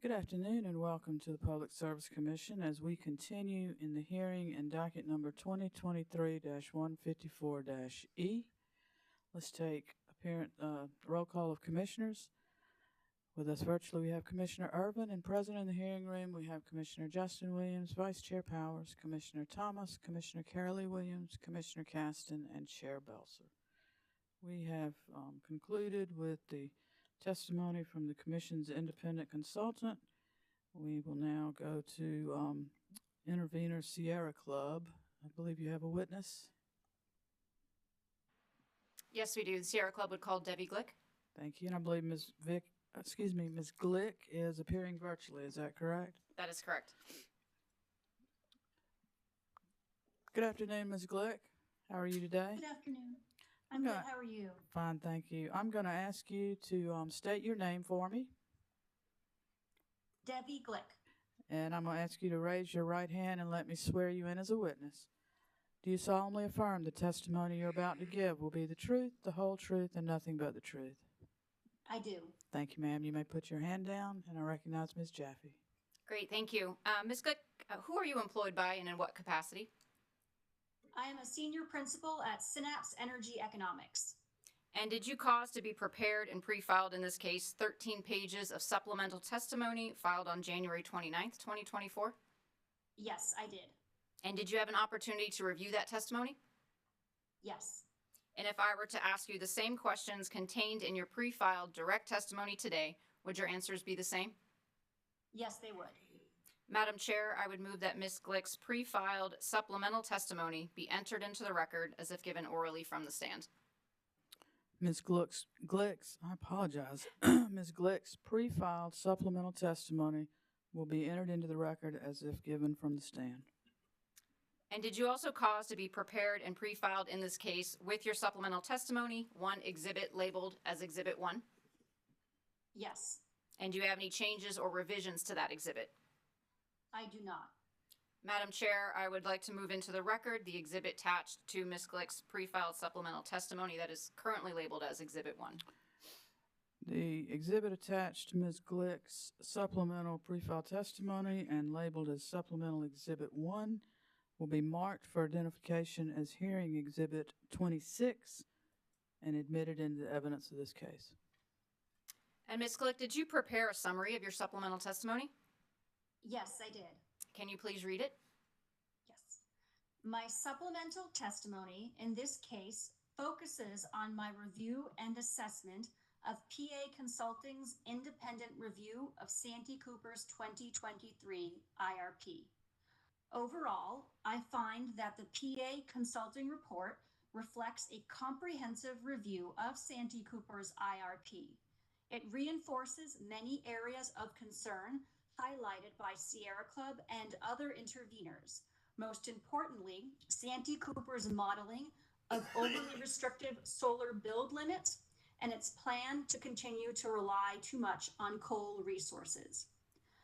Good afternoon and welcome to the Public Service Commission as we continue in the hearing in docket number 2023-154-E. Let's take roll call of commissioners. With us virtually we have Commissioner Urban, and present in the hearing room we have Commissioner Justin Williams, Vice Chair Powers, Commissioner Thomas, Commissioner Carolee Williams, Commissioner Caston, and Chair Belser. We have concluded with the testimony from the Commission's independent consultant. We will now go to Intervenor Sierra Club. I believe you have a witness. Yes, we do. The Sierra Club would call Debbie Glick. Thank you. And I believe Ms. Glick is appearing virtually. Is that correct? That is correct. Good afternoon, Ms. Glick. How are you today? Good afternoon. I'm good. How are you? Fine, thank you. I'm going to ask you to state your name for me. Debbie Glick. And I'm going to ask you to raise your right hand and let me swear you in as a witness. Do you solemnly affirm the testimony you're about to give will be the truth, the whole truth, and nothing but the truth? I do. Thank you, ma'am. You may put your hand down, and I recognize Ms. Jaffe. Great, thank you. Ms. Glick, who are you employed by and in what capacity? I am a senior principal at Synapse Energy Economics. And did you cause to be prepared and pre-filed in this case 13 pages of supplemental testimony filed on January 29th, 2024? Yes, I did. And did you have an opportunity to review that testimony? Yes. And if I were to ask you the same questions contained in your pre-filed direct testimony today, would your answers be the same? Yes, they would. Madam Chair, I would move that Ms. Glick's pre-filed supplemental testimony be entered into the record as if given orally from the stand. Ms. Glick's, I apologize. Ms. Glick's pre-filed supplemental testimony will be entered into the record as if given from the stand. And did you also cause to be prepared and pre-filed in this case with your supplemental testimony one exhibit labeled as Exhibit 1? Yes. And do you have any changes or revisions to that exhibit? I do not. Madam Chair, I would like to move into the record the exhibit attached to Ms. Glick's pre-filed supplemental testimony that is currently labeled as Exhibit 1. The exhibit attached to Ms. Glick's supplemental pre-filed testimony and labeled as Supplemental Exhibit 1 will be marked for identification as Hearing Exhibit 26 and admitted into the evidence of this case. And Ms. Glick, did you prepare a summary of your supplemental testimony? Yes, I did. Can you please read it? Yes. My supplemental testimony in this case focuses on my review and assessment of PA Consulting's independent review of Santee Cooper's 2023 IRP. Overall, I find that the PA Consulting report reflects a comprehensive review of Santee Cooper's IRP. It reinforces many areas of concern highlighted by Sierra Club and other interveners. Most importantly, Santee Cooper's modeling of overly restrictive solar build limits and its plan to continue to rely too much on coal resources.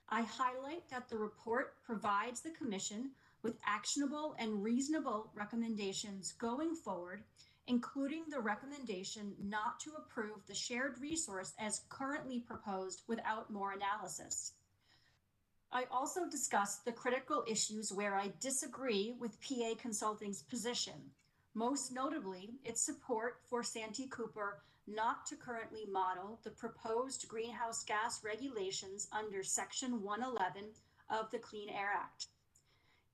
I highlight that the report provides the Commission with actionable and reasonable recommendations going forward, including the recommendation not to approve the shared resource as currently proposed without more analysis. I also discussed the critical issues where I disagree with PA Consulting's position, most notably its support for Santee Cooper not to currently model the proposed greenhouse gas regulations under Section 111 of the Clean Air Act.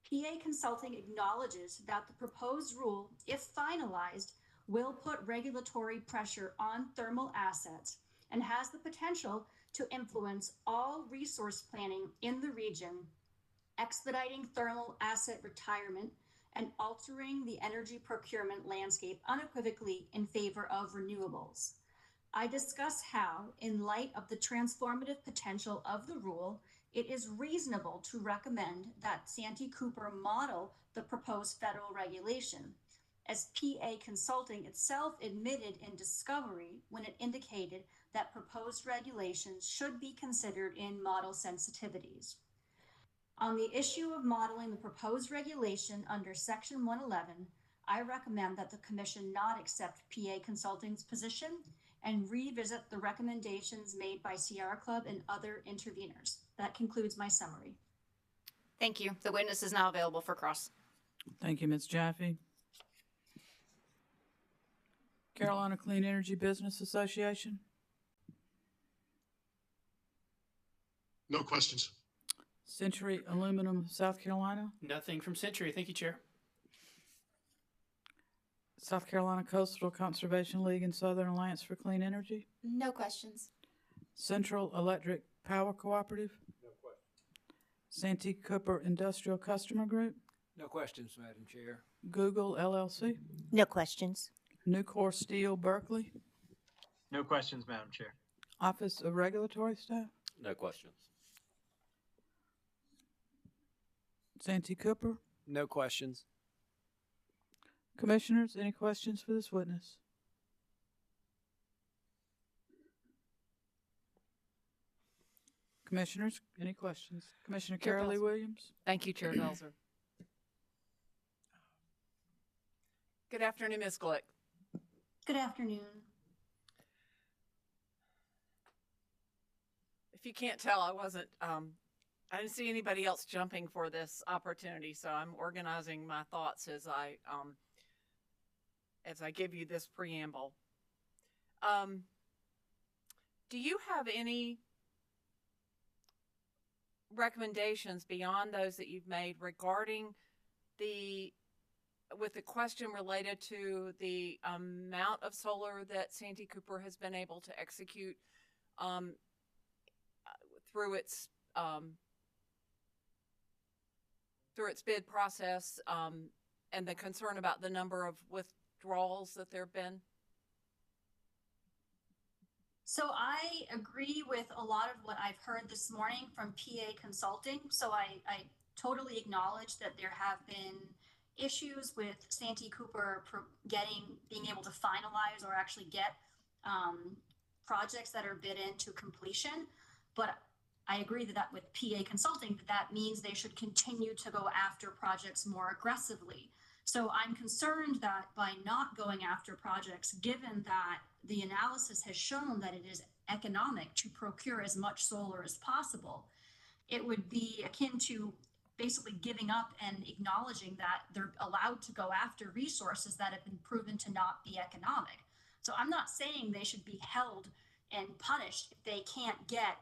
PA Consulting acknowledges that the proposed rule, if finalized, will put regulatory pressure on thermal assets and has the potential to influence all resource planning in the region, expediting thermal asset retirement and altering the energy procurement landscape unequivocally in favor of renewables. I discuss how, in light of the transformative potential of the rule, it is reasonable to recommend that Santee Cooper model the proposed federal regulation, as PA Consulting itself admitted in discovery when it indicated that proposed regulations should be considered in model sensitivities. On the issue of modeling the proposed regulation under Section 111, I recommend that the Commission not accept PA Consulting's position and revisit the recommendations made by Sierra Club and other interveners. That concludes my summary. Thank you. The witness is now available for cross. Thank you, Ms. Jaffe. Carolina Clean Energy Business Association. No questions. Century Aluminum, South Carolina. Nothing from Century. Thank you, Chair. South Carolina Coastal Conservation League and Southern Alliance for Clean Energy. No questions. Central Electric Power Cooperative. No questions. Santee Cooper Industrial Customer Group. No questions, Madam Chair. Google LLC. No questions. Nucor Steel Berkeley. No questions, Madam Chair. Office of Regulatory Staff. No questions. Santee Cooper. No questions. Commissioners, any questions for this witness? Commissioners, any questions? Commissioner Chair Carol Lee Belzer. Williams. Thank you, Chair Belzer. Good afternoon, Ms. Glick. Good afternoon. If you can't tell, I didn't see anybody else jumping for this opportunity, so I'm organizing my thoughts as I give you this preamble. Do you have any recommendations beyond those that you've made regarding with the question related to the amount of solar that Santee Cooper has been able to execute through its bid process, and the concern about the number of withdrawals that there have been? So I agree with a lot of what I've heard this morning from PA Consulting. So I totally acknowledge that there have been issues with Santee Cooper being able to finalize or actually get projects that are bid into completion. But I agree that with PA Consulting, that means they should continue to go after projects more aggressively. So I'm concerned that by not going after projects, given that the analysis has shown that it is economic to procure as much solar as possible, it would be akin to basically giving up and acknowledging that they're allowed to go after resources that have been proven to not be economic. So I'm not saying they should be held and punished if they can't get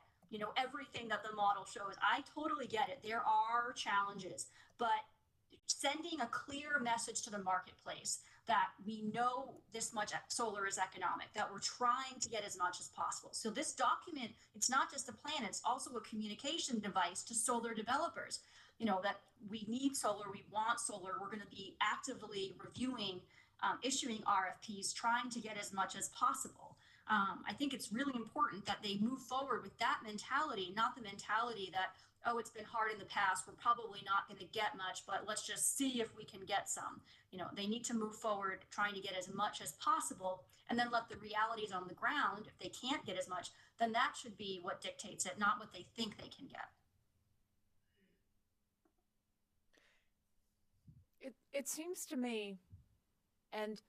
everything that the model shows. I totally get it. There are challenges, but sending a clear message to the marketplace that we know this much solar is economic, that we're trying to get as much as possible. So this document, it's not just a plan, it's also a communication device to solar developers, that we need solar, we want solar, we're going to be actively reviewing, issuing RFPs, trying to get as much as possible. I think it's really important that they move forward with that mentality, not the mentality that, oh, it's been hard in the past, we're probably not going to get much, but let's just see if we can get some. They need to move forward trying to get as much as possible, and then let the realities on the ground, if they can't get as much, then that should be what dictates it, not what they think they can get. It seems to me, and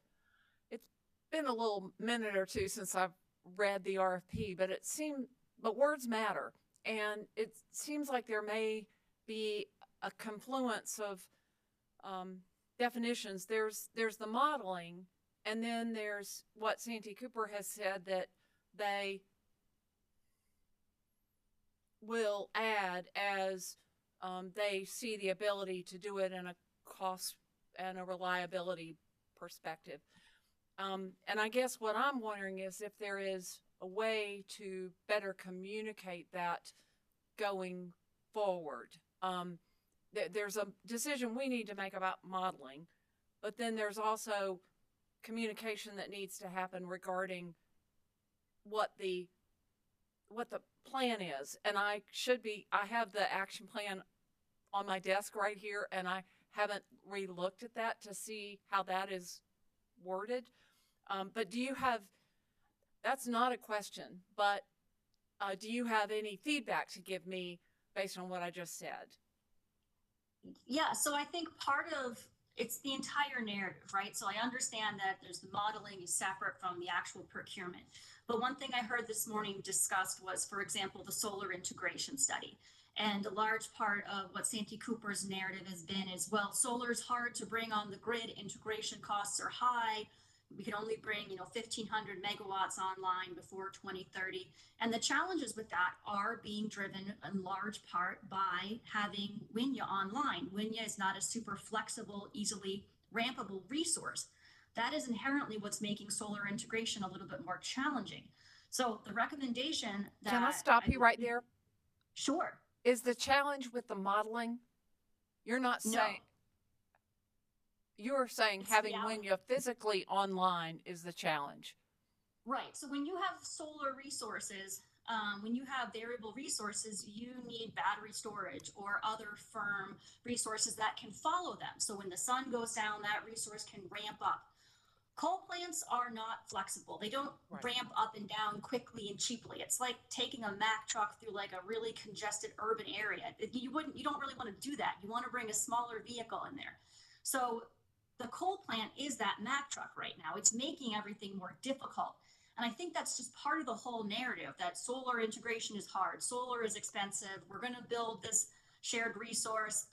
it's been a little minute or two since I've read the RFP, but words matter. And it seems like there may be a confluence of definitions. There's the modeling, and then there's what Santee Cooper has said that they will add as they see the ability to do it in a cost and a reliability perspective. And I guess what I'm wondering is if there is a way to better communicate that going forward. There's a decision we need to make about modeling, but then there's also communication that needs to happen regarding what the plan is. And I have the action plan on my desk right here, and I haven't re-looked at that to see how that is worded. But that's not a question, but do you have any feedback to give me based on what I just said? Yeah, so I think part of it's the entire narrative, right? So I understand that there's the modeling is separate from the actual procurement. But one thing I heard this morning discussed was, for example, the solar integration study. And a large part of what Santee Cooper's narrative has been is, well, solar is hard to bring on the grid, integration costs are high. We can only bring, 1,500 megawatts online before 2030. And the challenges with that are being driven in large part by having Winya online. Winya is not a super flexible, easily rampable resource. That is inherently what's making solar integration a little bit more challenging. So the recommendation that— Can I stop you right there? Sure. Is the challenge with the modeling? You're not No. saying, you're saying It's having reality. Winya physically online is the challenge. Right. So when you have solar resources, when you have variable resources, you need battery storage or other firm resources that can follow them. So when the sun goes down, that resource can ramp up. Coal plants are not flexible. They don't Right. ramp up and down quickly and cheaply. It's like taking a Mack truck through like a really congested urban area. You don't really want to do that. You want to bring a smaller vehicle in there. So the coal plant is that Mack truck right now. It's making everything more difficult. And I think that's just part of the whole narrative that solar integration is hard. Solar is expensive. We're going to build this shared resource.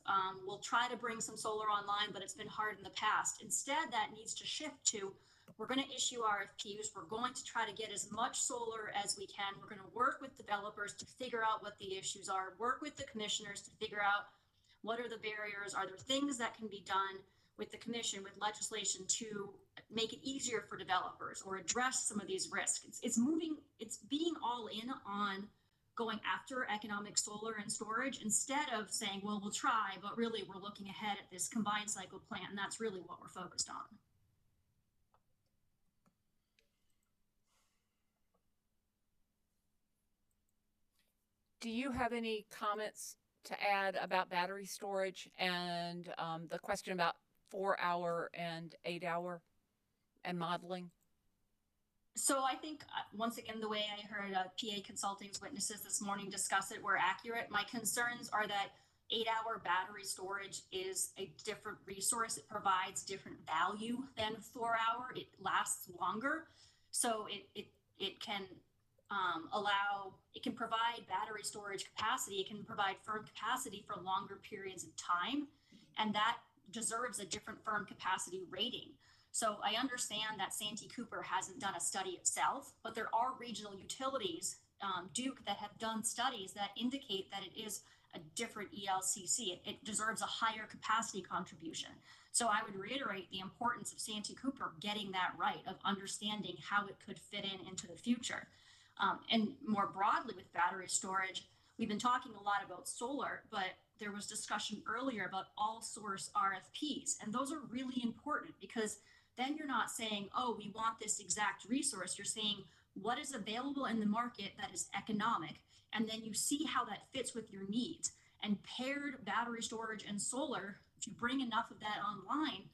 We'll try to bring some solar online, but it's been hard in the past. Instead, that needs to shift to, we're going to issue RFPs. We're going to try to get as much solar as we can. We're going to work with developers to figure out what the issues are, work with the commissioners to figure out what are the barriers. Are there things that can be done with the commission, with legislation to make it easier for developers or address some of these risks? It's being all in on going after economic solar and storage instead of saying, well, we'll try, but really we're looking ahead at this combined cycle plant, and that's really what we're focused on. Do you have any comments to add about battery storage and the question about 4-hour and 8-hour and modeling? So I think, once again, the way I heard PA Consulting's witnesses this morning discuss it were accurate. My concerns are that 8-hour battery storage is a different resource. It provides different value than 4-hour. It lasts longer. So it can it can provide battery storage capacity. It can provide firm capacity for longer periods of time. And that deserves a different firm capacity rating. So I understand that Santee Cooper hasn't done a study itself, but there are regional utilities, Duke, that have done studies that indicate that it is a different ELCC. It deserves a higher capacity contribution. So I would reiterate the importance of Santee Cooper getting that right, of understanding how it could fit into the future. And more broadly with battery storage, we've been talking a lot about solar, but there was discussion earlier about all source RFPs. And those are really important because then you're not saying, oh, we want this exact resource. You're saying what is available in the market that is economic. And then you see how that fits with your needs. And paired battery storage and solar, if you bring enough of that online,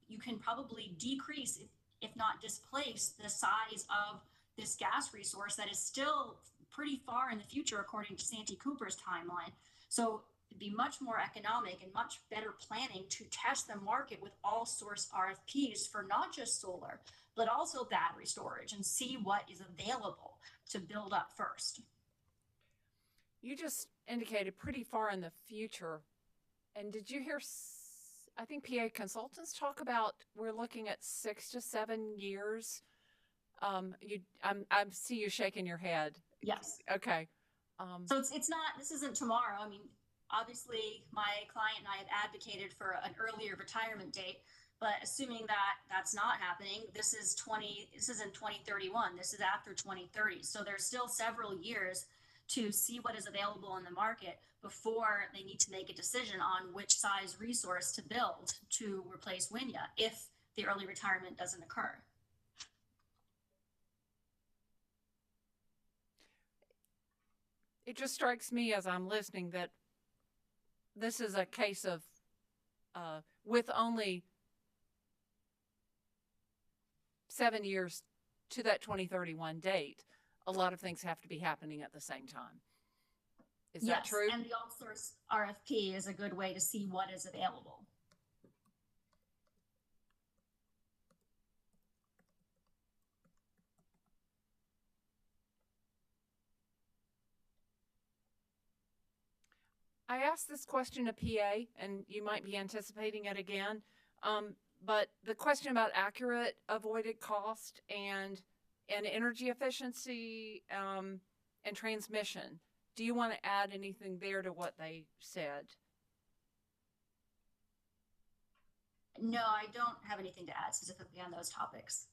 you can probably decrease, if not displace, the size of this gas resource that is still pretty far in the future, according to Santee Cooper's timeline. So it'd be much more economic and much better planning to test the market with all source RFPs for not just solar, but also battery storage and see what is available to build up first. You just indicated pretty far in the future. And did you hear, I think PA Consultants talk about, we're looking at 6 to 7 years. I see you shaking your head. Yes. Okay. So it's not, this isn't tomorrow. I mean, obviously my client and I have advocated for an earlier retirement date, but assuming that that's not happening, this is in 2031. This is after 2030. So there's still several years to see what is available in the market before they need to make a decision on which size resource to build to replace Winya if the early retirement doesn't occur. It just strikes me as I'm listening that this is a case of, with only 7 years to that 2031 date, a lot of things have to be happening at the same time. Is that true? And the all source RFP is a good way to see what is available. I asked this question to PA, and you might be anticipating it again. But the question about accurate avoided cost and energy efficiency and transmission, do you want to add anything there to what they said? No, I don't have anything to add specifically on those topics.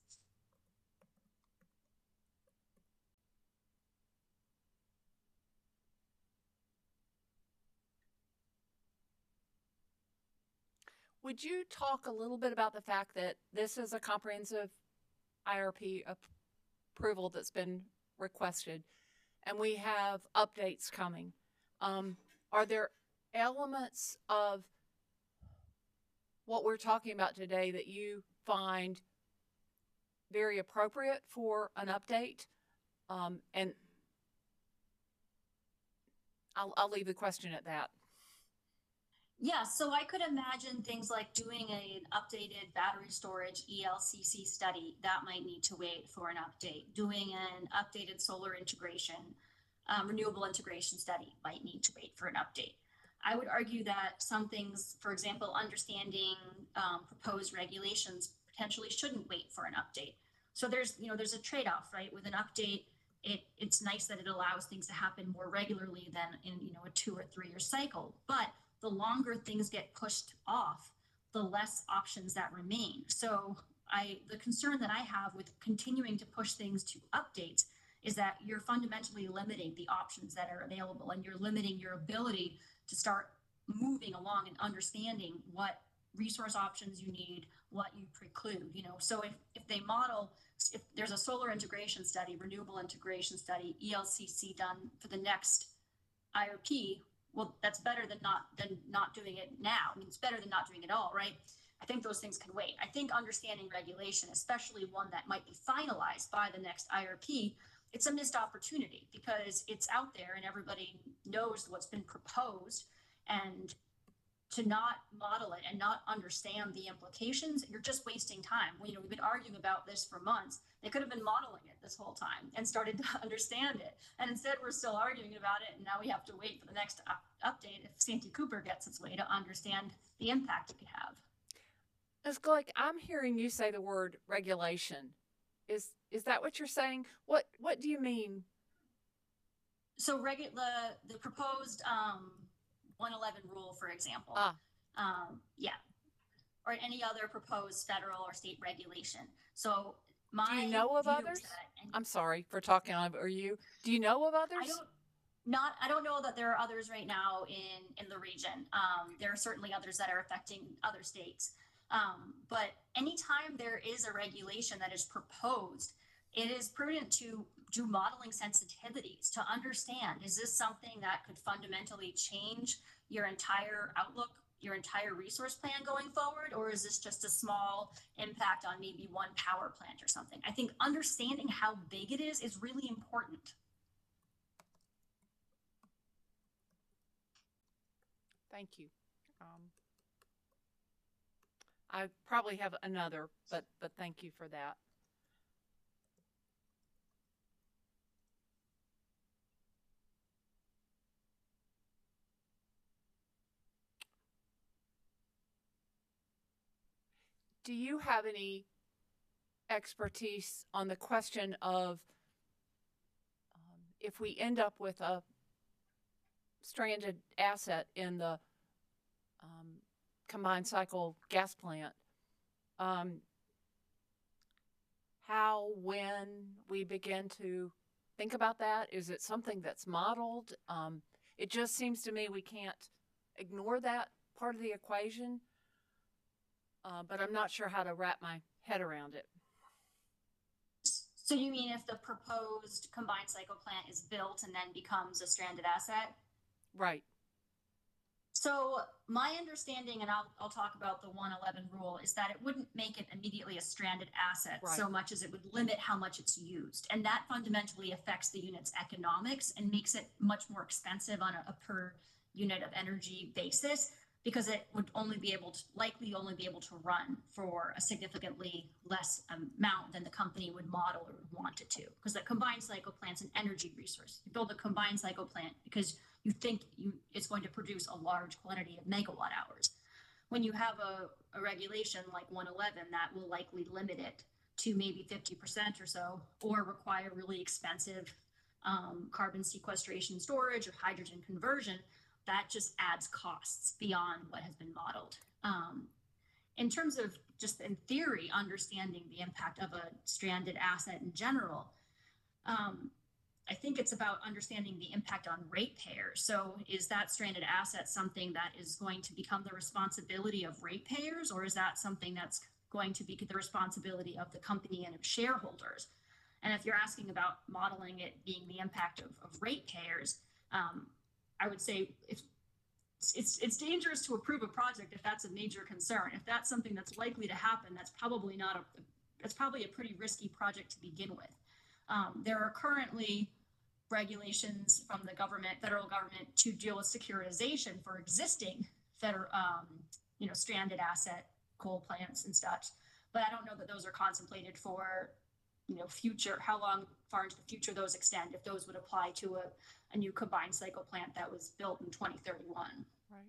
Would you talk a little bit about the fact that this is a comprehensive IRP approval that's been requested, and we have updates coming? Are there elements of what we're talking about today that you find very appropriate for an update? And I'll leave the question at that. Yeah, so I could imagine things like doing an updated battery storage ELCC study that might need to wait for an update. Doing an updated solar integration, renewable integration study might need to wait for an update. I would argue that some things, for example, understanding proposed regulations potentially shouldn't wait for an update. So there's a trade-off, right? With an update, it's nice that it allows things to happen more regularly than in a 2 or 3 year cycle. But the longer things get pushed off, the less options that remain. So the concern that I have with continuing to push things to updates is that you're fundamentally limiting the options that are available, and you're limiting your ability to start moving along and understanding what resource options you need, what you preclude. So if they model, if there's a solar integration study, renewable integration study, ELCC done for the next IRP, well, that's better than not doing it now. I mean, it's better than not doing it all, right? I think those things can wait. I think understanding regulation, especially one that might be finalized by the next IRP, it's a missed opportunity because it's out there and everybody knows what's been proposed. And to not model it and not understand the implications, you're just wasting time. We've been arguing about this for months. They could have been modeling it this whole time and started to understand it. And instead, we're still arguing about it. And now we have to wait for the next update if Santee Cooper gets its way to understand the impact it could have. Ms. Glick, I'm hearing you say the word regulation. Is that what you're saying? What do you mean? So the proposed 111 rule, for example. Yeah. Or any other proposed federal or state regulation. So do you know of others? I'm sorry for talking over you. Do you know of others? I don't know that there are others right now in the region. There are certainly others that are affecting other states. But anytime there is a regulation that is proposed, it is prudent to do modeling sensitivities to understand, is this something that could fundamentally change your entire outlook, your entire resource plan going forward? Or is this just a small impact on maybe one power plant or something? I think understanding how big it is really important. Thank you. I probably have another, but thank you for that. Do you have any expertise on the question of if we end up with a stranded asset in the combined cycle gas plant, how, when we begin to think about that? Is it something that's modeled? It just seems to me we can't ignore that part of the equation, but I'm not sure how to wrap my head around it. So you mean if the proposed combined cycle plant is built and then becomes a stranded asset? Right. So my understanding, and I'll talk about the 111 rule, is that it wouldn't make it immediately a stranded asset so much as it would limit how much it's used. And that fundamentally affects the unit's economics and makes it much more expensive on a per unit of energy basis, because it would likely only be able to run for a significantly less amount than the company would model or would want it to. Because the combined cycle plant's an energy resource. You build a combined cycle plant because you think it's going to produce a large quantity of megawatt hours. When you have a regulation like 111, that will likely limit it to maybe 50% or so, or require really expensive carbon sequestration storage or hydrogen conversion, that just adds costs beyond what has been modeled. In terms of just in theory, understanding the impact of a stranded asset in general, I think it's about understanding the impact on ratepayers. So is that stranded asset something that is going to become the responsibility of ratepayers, or is that something that's going to be the responsibility of the company and of shareholders? And if you're asking about modeling it being the impact of ratepayers, I would say if it's dangerous to approve a project if that's a major concern. If that's something that's likely to happen, that's probably a pretty risky project to begin with. There are currently regulations from the federal government to deal with securitization for existing stranded asset coal plants and such. But I don't know that those are contemplated for, how far into the future those extend, if those would apply to a new combined cycle plant that was built in 2031. Right.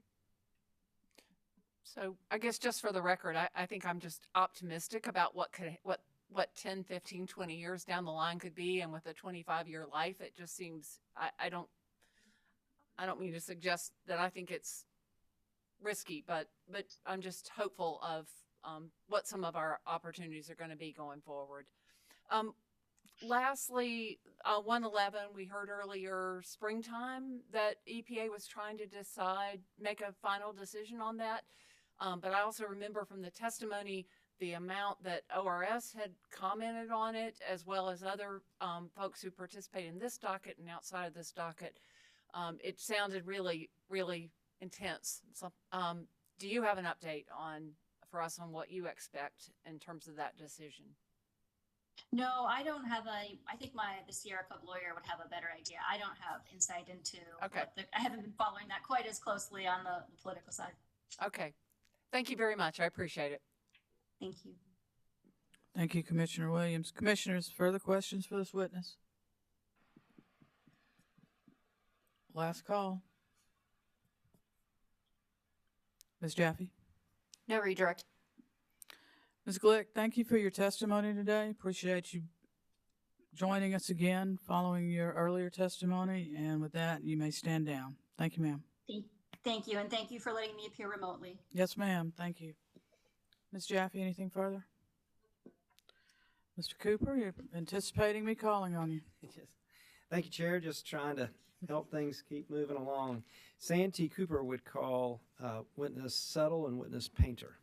So I guess just for the record, I think I'm just optimistic about what 10, 15, 20 years down the line could be. And with a 25-year life, it just seems, I don't mean to suggest that I think it's risky, but I'm just hopeful of what some of our opportunities are going to be going forward. Lastly, 111, we heard earlier springtime that EPA was trying to make a final decision on that. But I also remember from the testimony, the amount that ORS had commented on it, as well as other folks who participate in this docket and outside of this docket. It sounded really, really intense. So, do you have an update for us on what you expect in terms of that decision? No, I don't have I think the Sierra Club lawyer would have a better idea. I don't have insight into Okay. I haven't been following that quite as closely on the political side. Okay. Thank you very much. I appreciate it. Thank you. Thank you, Commissioner Williams. Commissioners, further questions for this witness? Last call. Ms. Jaffe? No redirect. Ms. Glick, thank you for your testimony today. Appreciate you joining us again following your earlier testimony. And with that, you may stand down. Thank you, ma'am. Thank you, and thank you for letting me appear remotely. Yes, ma'am. Thank you. Ms. Jaffe, anything further? Mr. Cooper, you're anticipating me calling on you. Thank you, Chair. Just trying to help things keep moving along. Santee Cooper would call witness Settle and witness Painter.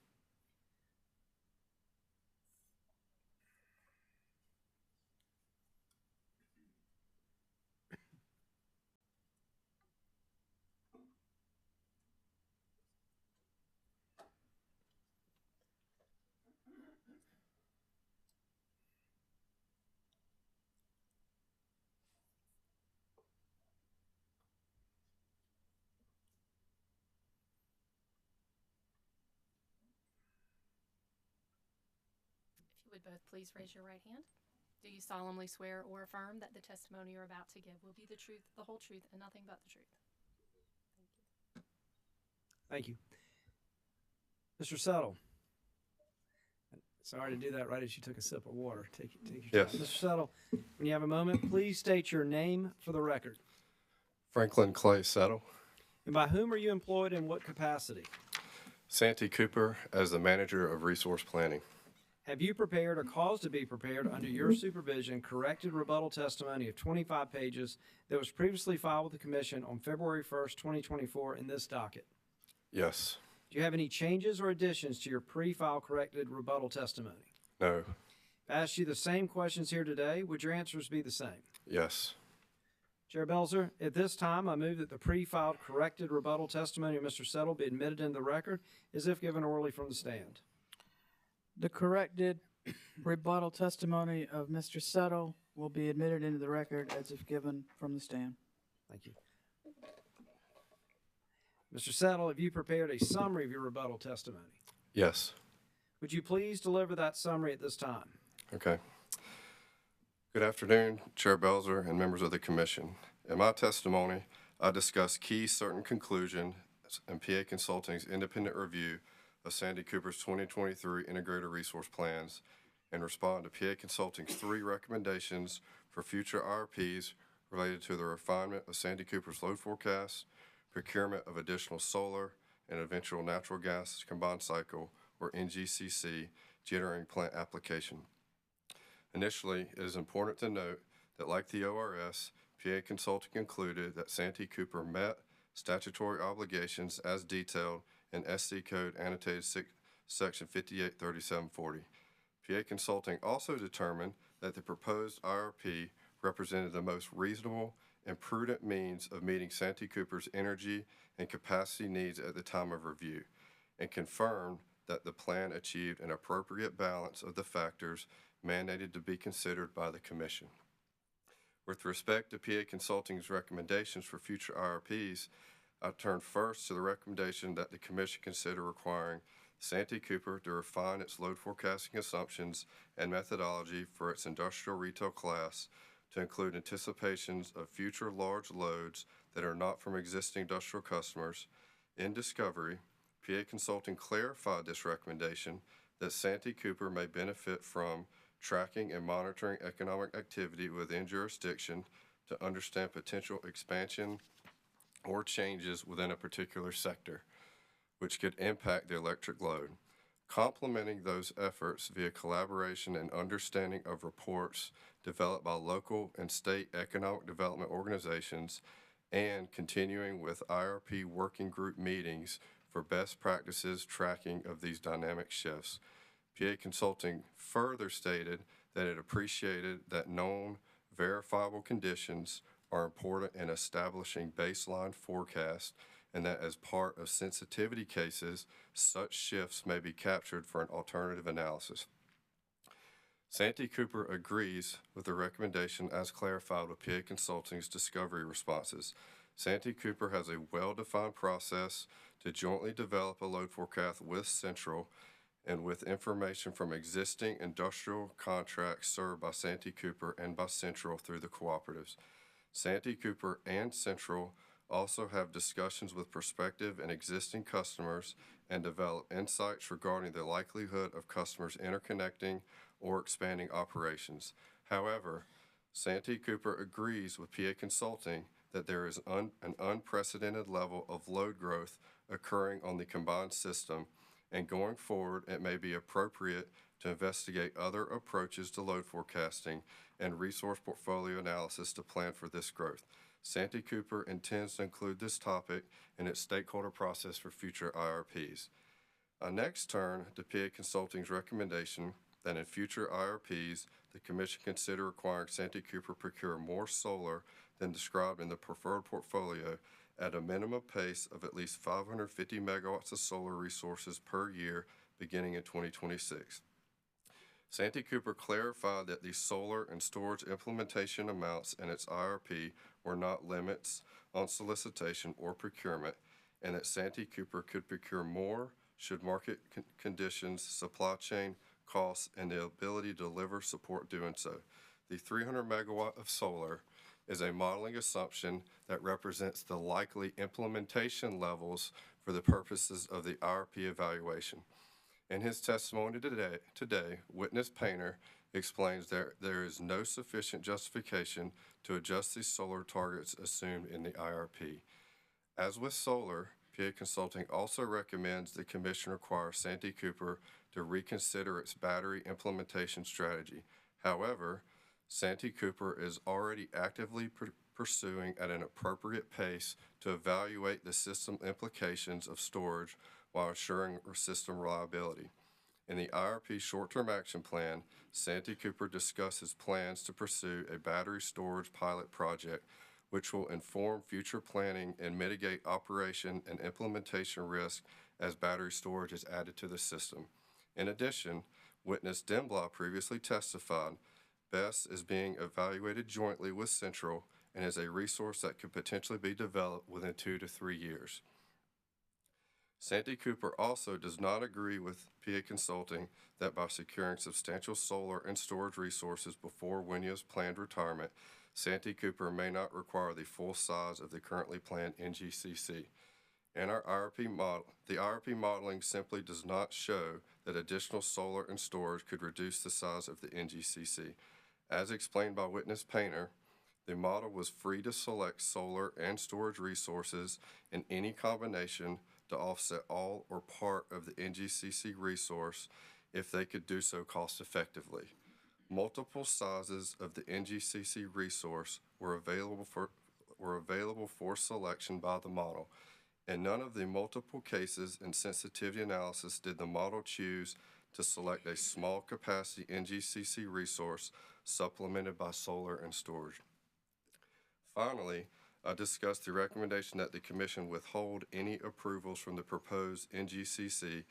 Would both please raise your right hand. Do you solemnly swear or affirm that the testimony you're about to give will be the truth, the whole truth, and nothing but the truth? Thank you. Mr. Settle. Sorry to do that right as you took a sip of water. Take your time. Mr. Settle, when you have a moment, please state your name for the record. Franklin Clay Settle. And by whom are you employed in what capacity? Santee Cooper as the Manager of Resource Planning. Have you prepared or caused to be prepared under your supervision corrected rebuttal testimony of 25 pages that was previously filed with the Commission on February 1st, 2024 in this docket? Yes. Do you have any changes or additions to your pre-file corrected rebuttal testimony? No. If I asked you the same questions here today, would your answers be the same? Yes. Chair Belzer, at this time, I move that the pre-filed corrected rebuttal testimony of Mr. Settle be admitted into the record as if given orally from the stand. The corrected rebuttal testimony of Mr. Settle will be admitted into the record as if given from the stand. Thank you. Mr. Settle, have you prepared a summary of your rebuttal testimony? Yes. Would you please deliver that summary at this time? Okay. Good afternoon, Chair Belzer and members of the Commission. In my testimony, I discuss key certain conclusions and PA Consulting's independent review of Santee Cooper's 2023 Integrated Resource Plans and respond to PA Consulting's 3 recommendations for future IRPs related to the refinement of Santee Cooper's load forecast, procurement of additional solar, and eventual natural gas combined cycle, or NGCC, generating plant application. Initially, it is important to note that, like the ORS, PA Consulting concluded that Santee Cooper met statutory obligations as detailed in SC Code annotated Section 583740. PA Consulting also determined that the proposed IRP represented the most reasonable and prudent means of meeting Santee Cooper's energy and capacity needs at the time of review, and confirmed that the plan achieved an appropriate balance of the factors mandated to be considered by the Commission. With respect to PA Consulting's recommendations for future IRPs, I turn first to the recommendation that the Commission consider requiring Santee Cooper to refine its load forecasting assumptions and methodology for its industrial retail class to include anticipations of future large loads that are not from existing industrial customers. In discovery, PA Consulting clarified this recommendation that Santee Cooper may benefit from tracking and monitoring economic activity within jurisdiction to understand potential expansion or changes within a particular sector, which could impact the electric load, complementing those efforts via collaboration and understanding of reports developed by local and state economic development organizations, and continuing with IRP working group meetings for best practices tracking of these dynamic shifts. PA Consulting further stated that it appreciated that known verifiable conditions are important in establishing baseline forecasts, and that as part of sensitivity cases, such shifts may be captured for an alternative analysis. Santee Cooper agrees with the recommendation as clarified with PA Consulting's discovery responses. Santee Cooper has a well-defined process to jointly develop a load forecast with Central and with information from existing industrial contracts served by Santee Cooper and by Central through the cooperatives. Santee Cooper and Central also have discussions with prospective and existing customers and develop insights regarding the likelihood of customers interconnecting or expanding operations. However, Santee Cooper agrees with PA Consulting that there is an unprecedented level of load growth occurring on the combined system, and going forward, it may be appropriate to investigate other approaches to load forecasting and resource portfolio analysis to plan for this growth. Santee Cooper intends to include this topic in its stakeholder process for future IRPs. I next turn to PA Consulting's recommendation that in future IRPs, the Commission consider requiring Santee Cooper procure more solar than described in the preferred portfolio at a minimum pace of at least 550 megawatts of solar resources per year beginning in 2026. Santee Cooper clarified that the solar and storage implementation amounts in its IRP were not limits on solicitation or procurement, and that Santee Cooper could procure more should market conditions, supply chain costs, and the ability to deliver support doing so. The 300 megawatt of solar is a modeling assumption that represents the likely implementation levels for the purposes of the IRP evaluation. In his testimony today, Witness Painter explains there is no sufficient justification to adjust these solar targets assumed in the IRP. As with solar, PA Consulting also recommends the Commission require Santee Cooper to reconsider its battery implementation strategy. However, Santee Cooper is already actively pursuing at an appropriate pace to evaluate the system implications of storage while assuring system reliability. In the IRP Short-Term Action Plan, Santee Cooper discusses plans to pursue a battery storage pilot project which will inform future planning and mitigate operation and implementation risk as battery storage is added to the system. In addition, Witness Denblaw previously testified BESS is being evaluated jointly with Central and is a resource that could potentially be developed within 2 to 3 years. Santee Cooper also does not agree with PA Consulting that by securing substantial solar and storage resources before WINIA's planned retirement, Santee Cooper may not require the full size of the currently planned NGCC. In our IRP model, the IRP modeling simply does not show that additional solar and storage could reduce the size of the NGCC. As explained by witness Painter, the model was free to select solar and storage resources in any combination to offset all or part of the NGCC resource if they could do so cost effectively. Multiple sizes of the NGCC resource were available for selection by the model. In none of the multiple cases in sensitivity analysis did the model choose to select a small capacity NGCC resource supplemented by solar and storage. Finally, I discussed the recommendation that the Commission withhold any approvals from the proposed NGCC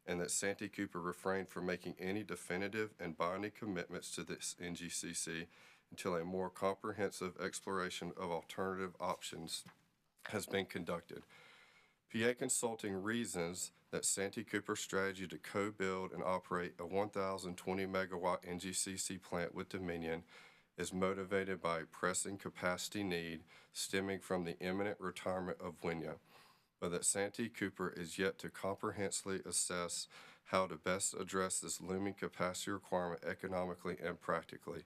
and that Santee Cooper refrain from making any definitive and binding commitments to this NGCC until a more comprehensive exploration of alternative options has been conducted. PA Consulting reasons that Santee Cooper's strategy to co-build and operate a 1,020 megawatt NGCC plant with Dominion is motivated by a pressing capacity need stemming from the imminent retirement of Wynia, but that Santee Cooper is yet to comprehensively assess how to best address this looming capacity requirement economically and practically.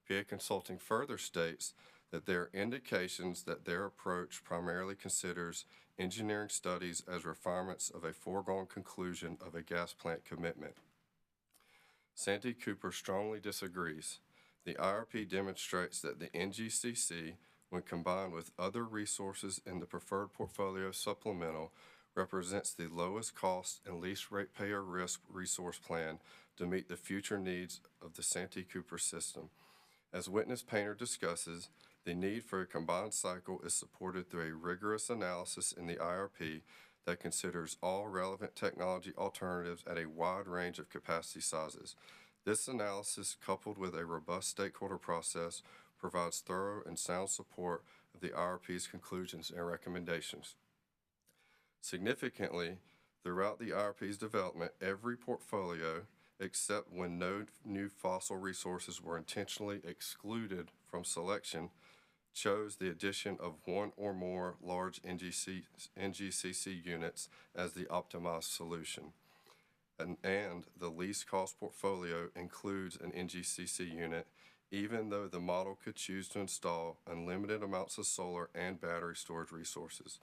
PA Consulting further states that there are indications that their approach primarily considers engineering studies as refinements of a foregone conclusion of a gas plant commitment. Santee Cooper strongly disagrees. The IRP demonstrates that the NGCC, when combined with other resources in the preferred portfolio supplemental, represents the lowest cost and least ratepayer risk resource plan to meet the future needs of the Santee Cooper system. As witness Painter discusses, the need for a combined cycle is supported through a rigorous analysis in the IRP that considers all relevant technology alternatives at a wide range of capacity sizes. This analysis, coupled with a robust stakeholder process, provides thorough and sound support of the IRP's conclusions and recommendations. Significantly, throughout the IRP's development, every portfolio, except when no new fossil resources were intentionally excluded from selection, chose the addition of one or more large NGCC units as the optimized solution. And the least cost portfolio includes an NGCC unit, even though the model could choose to install unlimited amounts of solar and battery storage resources.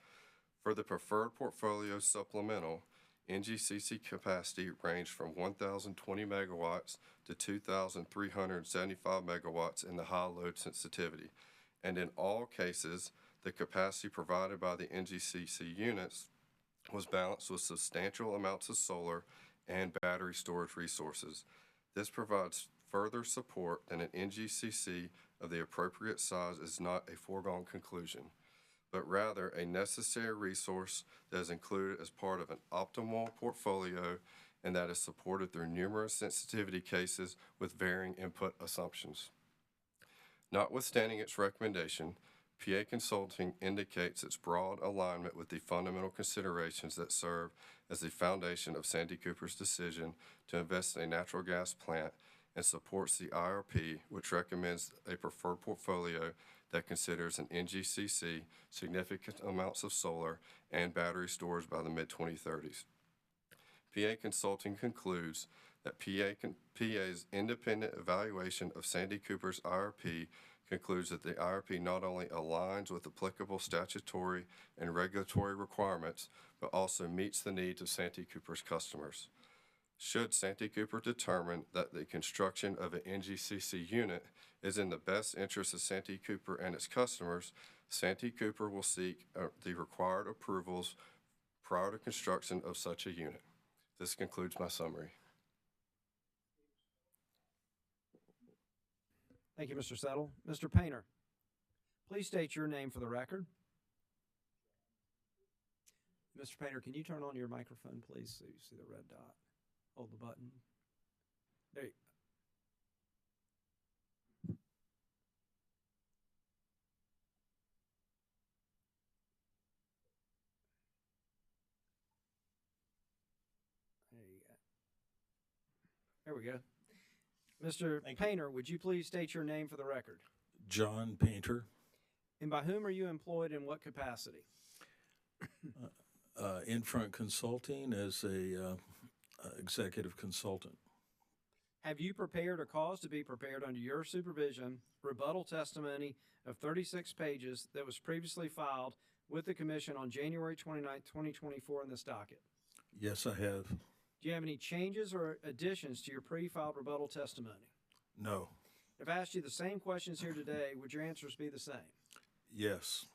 For the preferred portfolio supplemental, NGCC capacity ranged from 1,020 megawatts to 2,375 megawatts in the high load sensitivity. And in all cases, the capacity provided by the NGCC units was balanced with substantial amounts of solar and battery storage resources. This provides further support that an NGCC of the appropriate size is not a foregone conclusion, but rather a necessary resource that is included as part of an optimal portfolio and that is supported through numerous sensitivity cases with varying input assumptions. Notwithstanding its recommendation, PA Consulting indicates its broad alignment with the fundamental considerations that serve as the foundation of Santee Cooper's decision to invest in a natural gas plant and supports the IRP, which recommends a preferred portfolio that considers an NGCC, significant amounts of solar, and battery storage by the mid-2030s. PA Consulting concludes that PA's independent evaluation of Santee Cooper's IRP concludes that the IRP not only aligns with applicable statutory and regulatory requirements, but also meets the needs of Santee Cooper's customers. Should Santee Cooper determine that the construction of an NGCC unit is in the best interest of Santee Cooper and its customers, Santee Cooper will seek the required approvals prior to construction of such a unit. This concludes my summary. Thank you, Mr. Settle. Mr. Painter, please state your name for the record. Mr. Painter, can you turn on your microphone, please, so you see the red dot? Hold the button. There you go. There we go. Mr. Painter, would you please state your name for the record? John Painter, And by whom are you employed in what capacity? Infront Consulting as a executive consultant. Have you prepared or caused to be prepared under your supervision rebuttal testimony of 36 pages that was previously filed with the Commission on January 29, 2024 in this docket? Yes, I have. Do you have any changes or additions to your pre-filed rebuttal testimony? No. If I asked you the same questions here today, would your answers be the same? Yes.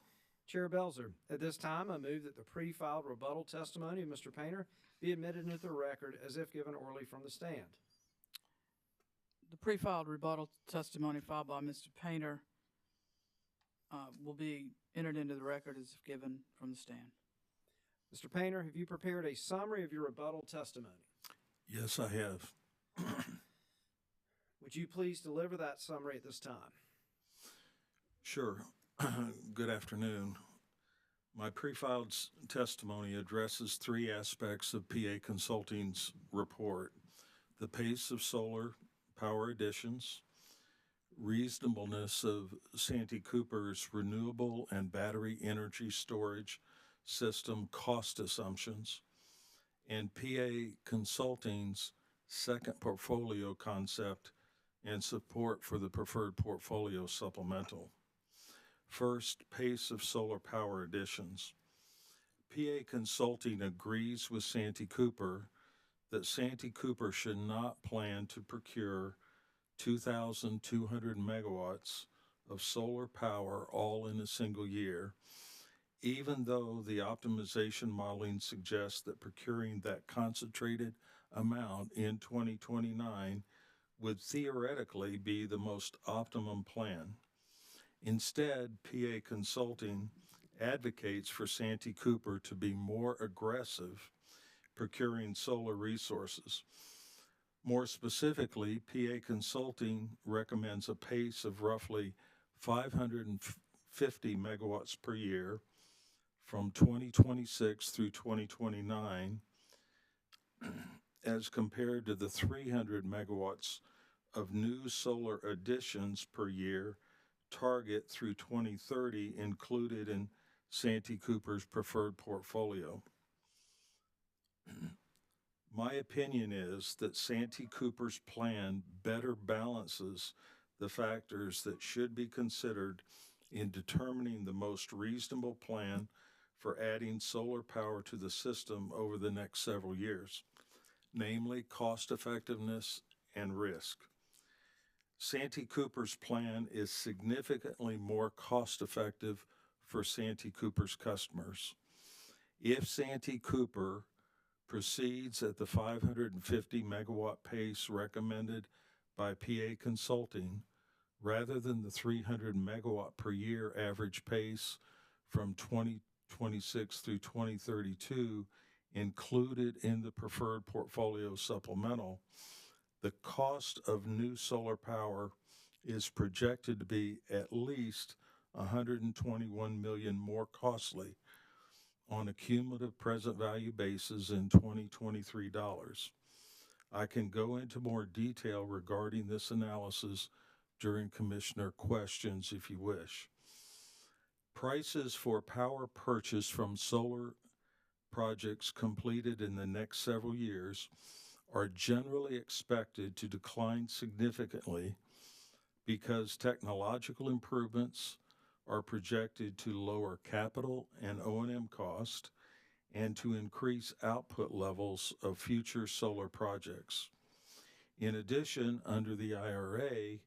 Chair Belzer, at this time, I move that the pre-filed rebuttal testimony of Mr. Painter be admitted into the record as if given orally from the stand. The pre-filed rebuttal testimony filed by Mr. Painter will be entered into the record as if given from the stand. Mr. Painter, have you prepared a summary of your rebuttal testimony? Yes, I have. Would you please deliver that summary at this time? Sure. Good afternoon. My pre-filed testimony addresses three aspects of PA Consulting's report: the pace of solar power additions, reasonableness of Santee Cooper's renewable and battery energy storage system cost assumptions, and PA Consulting's second portfolio concept and support for the preferred portfolio supplemental. First, pace of solar power additions. PA Consulting agrees with Santee Cooper that Santee Cooper should not plan to procure 2,200 megawatts of solar power all in a single year, even though the optimization modeling suggests that procuring that concentrated amount in 2029 would theoretically be the most optimum plan. Instead, PA Consulting advocates for Santee Cooper to be more aggressive procuring solar resources. More specifically, PA Consulting recommends a pace of roughly 550 megawatts per year from 2026 through 2029 as compared to the 300 megawatts of new solar additions per year target through 2030 included in Santee Cooper's preferred portfolio. My opinion is that Santee Cooper's plan better balances the factors that should be considered in determining the most reasonable plan for adding solar power to the system over the next several years, namely cost effectiveness and risk. Santee Cooper's plan is significantly more cost effective for Santee Cooper's customers. If Santee Cooper proceeds at the 550 megawatt pace recommended by PA Consulting, rather than the 300 megawatt per year average pace from 2026 through 2032 included in the preferred portfolio supplemental, the cost of new solar power is projected to be at least $121 million more costly on a cumulative present value basis in 2023 dollars. I can go into more detail regarding this analysis during Commissioner questions if you wish. Prices for power purchased from solar projects completed in the next several years are generally expected to decline significantly because technological improvements are projected to lower capital and O&M cost and to increase output levels of future solar projects. In addition, under the IRA,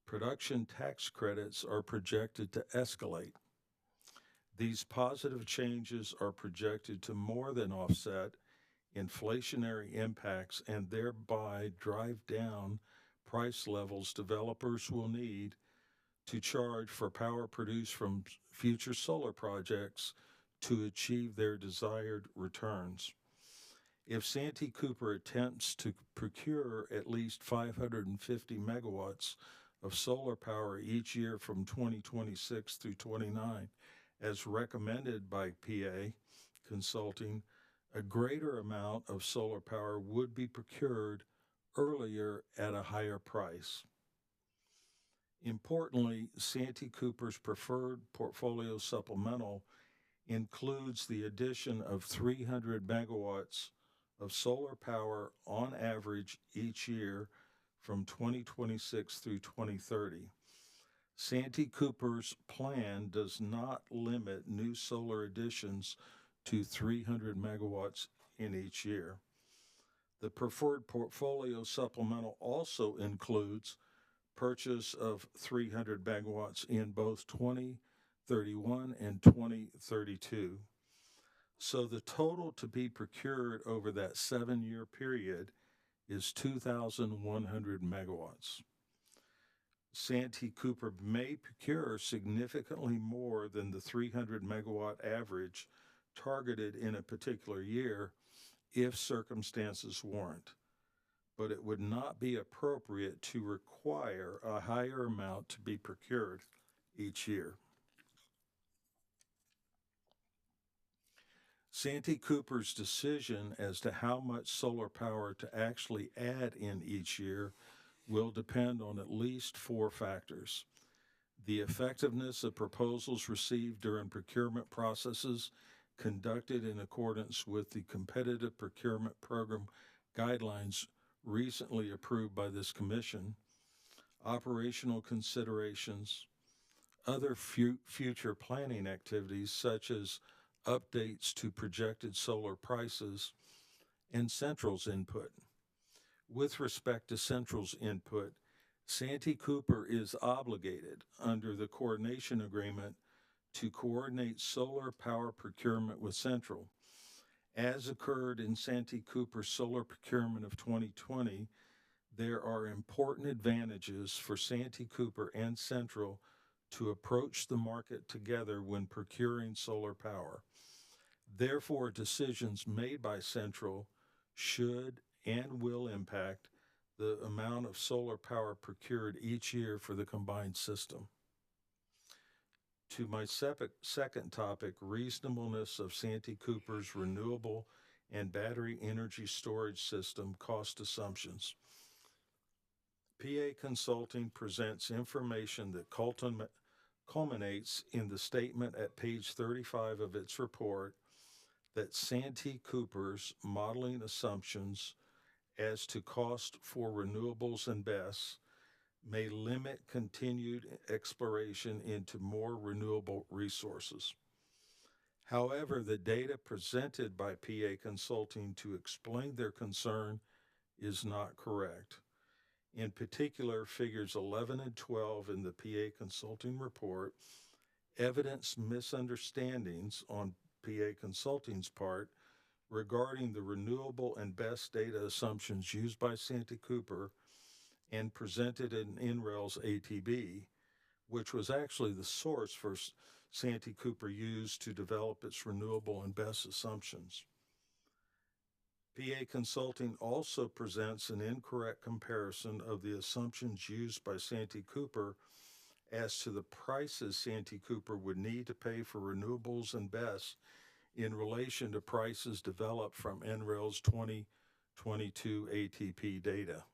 production tax credits are projected to escalate. These positive changes are projected to more than offset inflationary impacts and thereby drive down price levels developers will need to charge for power produced from future solar projects to achieve their desired returns. If Santee Cooper attempts to procure at least 550 megawatts of solar power each year from 2026 through 29, as recommended by PA Consulting, a greater amount of solar power would be procured earlier at a higher price. Importantly, Santee Cooper's preferred portfolio supplemental includes the addition of 300 megawatts of solar power on average each year from 2026 through 2030. Santee Cooper's plan does not limit new solar additions to 300 megawatts in each year. The preferred portfolio supplemental also includes purchase of 300 megawatts in both 2031 and 2032. So the total to be procured over that 7-year period is 2,100 megawatts. Santee Cooper may procure significantly more than the 300 megawatt average targeted in a particular year if circumstances warrant, but it would not be appropriate to require a higher amount to be procured each year. Santee Cooper's decision as to how much solar power to actually add in each year will depend on at least 4 factors: the effectiveness of proposals received during procurement processes conducted in accordance with the Competitive Procurement Program guidelines recently approved by this commission, operational considerations, other future planning activities such as updates to projected solar prices, and Central's input. With respect to Central's input, Santee Cooper is obligated under the coordination agreement to coordinate solar power procurement with Central. As occurred in Santee Cooper's solar procurement of 2020, there are important advantages for Santee Cooper and Central to approach the market together when procuring solar power. Therefore, decisions made by Central should and will impact the amount of solar power procured each year for the combined system. To my second topic, reasonableness of Santee Cooper's renewable and battery energy storage system cost assumptions. PA Consulting presents information that culminates in the statement at page 35 of its report that Santee Cooper's modeling assumptions as to cost for renewables and BESS may limit continued exploration into more renewable resources. However, the data presented by PA Consulting to explain their concern is not correct. In particular, figures 11 and 12 in the PA Consulting report evidence misunderstandings on PA Consulting's part regarding the renewable and BESS data assumptions used by Santee Cooper and presented in NREL's ATB, which was actually the source for Santee Cooper used to develop its renewable and BESS assumptions. PA Consulting also presents an incorrect comparison of the assumptions used by Santee Cooper as to the prices Santee Cooper would need to pay for renewables and BESS in relation to prices developed from NREL's 2022 ATP data.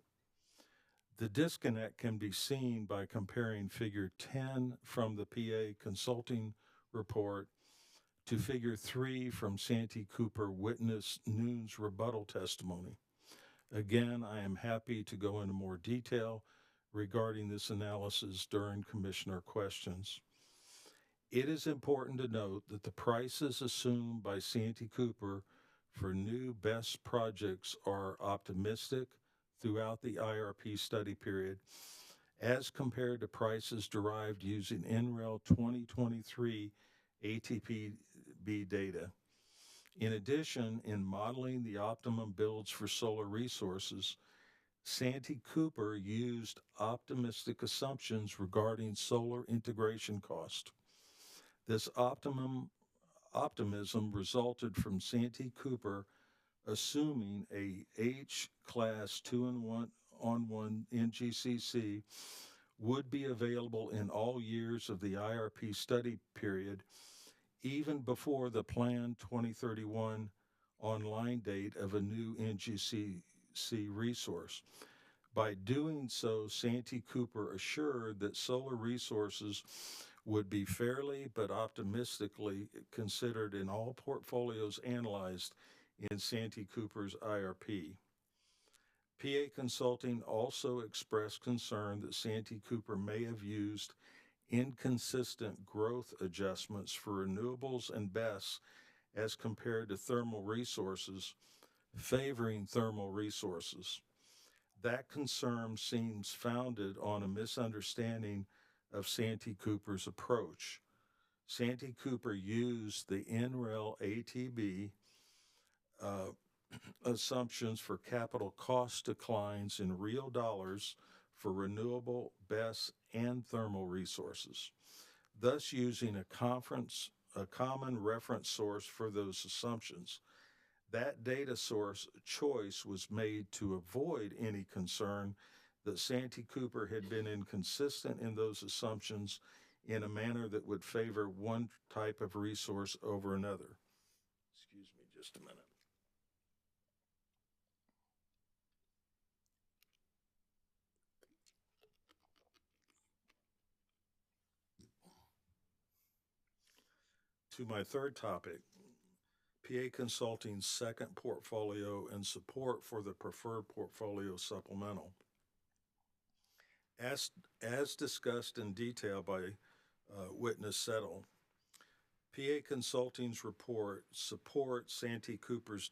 The disconnect can be seen by comparing figure 10 from the PA Consulting report to figure 3 from Santee Cooper witness Noon's rebuttal testimony. Again, I am happy to go into more detail regarding this analysis during Commissioner questions. It is important to note that the prices assumed by Santee Cooper for new BESS projects are optimistic throughout the IRP study period as compared to prices derived using NREL 2023 ATP data. In addition, in modeling the optimum builds for solar resources, Santee Cooper used optimistic assumptions regarding solar integration cost. This optimism resulted from Santee Cooper assuming a H-class 2-in-1 NGCC would be available in all years of the IRP study period, even before the planned 2031 online date of a new NGCC resource. By doing so, Santee Cooper assured that solar resources would be fairly but optimistically considered in all portfolios analyzed in Santee Cooper's IRP. PA Consulting also expressed concern that Santee Cooper may have used inconsistent growth adjustments for renewables and BESS as compared to thermal resources, favoring thermal resources. That concern seems founded on a misunderstanding of Santee Cooper's approach. Santee Cooper used the NREL ATB assumptions for capital cost declines in real dollars for renewable, BESS, and thermal resources, thus using a common reference source for those assumptions. That data source choice was made to avoid any concern that Santee Cooper had been inconsistent in those assumptions in a manner that would favor one type of resource over another. Excuse me just a minute. To my third topic, PA Consulting's second portfolio and support for the preferred portfolio supplemental. As discussed in detail by witness Settle, PA Consulting's report supports Santee Cooper's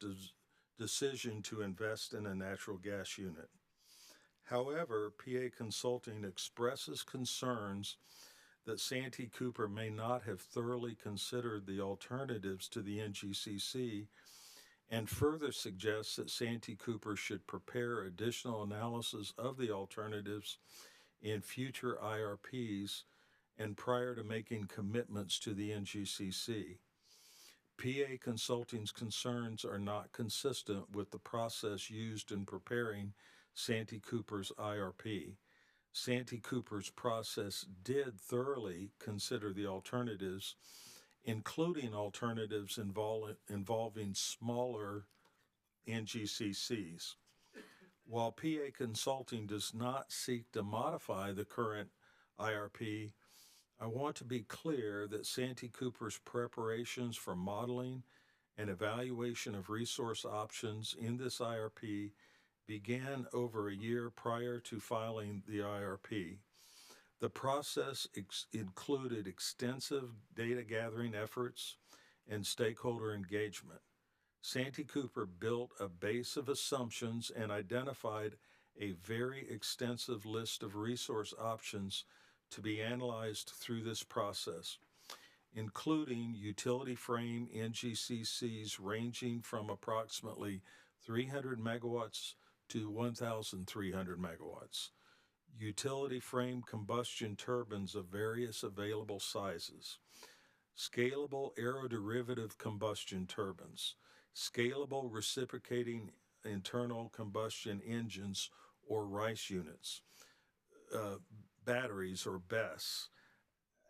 decision to invest in a natural gas unit. However, PA Consulting expresses concerns that Santee Cooper may not have thoroughly considered the alternatives to the NGCC and further suggests that Santee Cooper should prepare additional analysis of the alternatives in future IRPs and prior to making commitments to the NGCC. PA Consulting's concerns are not consistent with the process used in preparing Santee Cooper's IRP. Santee Cooper's process did thoroughly consider the alternatives, including alternatives involving smaller NGCCs. While PA Consulting does not seek to modify the current IRP, I want to be clear that Santee Cooper's preparations for modeling and evaluation of resource options in this IRP began over a year prior to filing the IRP. The process included extensive data gathering efforts and stakeholder engagement. Santee Cooper built a base of assumptions and identified a very extensive list of resource options to be analyzed through this process, including utility frame NGCCs ranging from approximately 300 megawatts to 1,300 megawatts, utility frame combustion turbines of various available sizes, scalable aeroderivative combustion turbines, scalable reciprocating internal combustion engines or RICE units, batteries or BESS,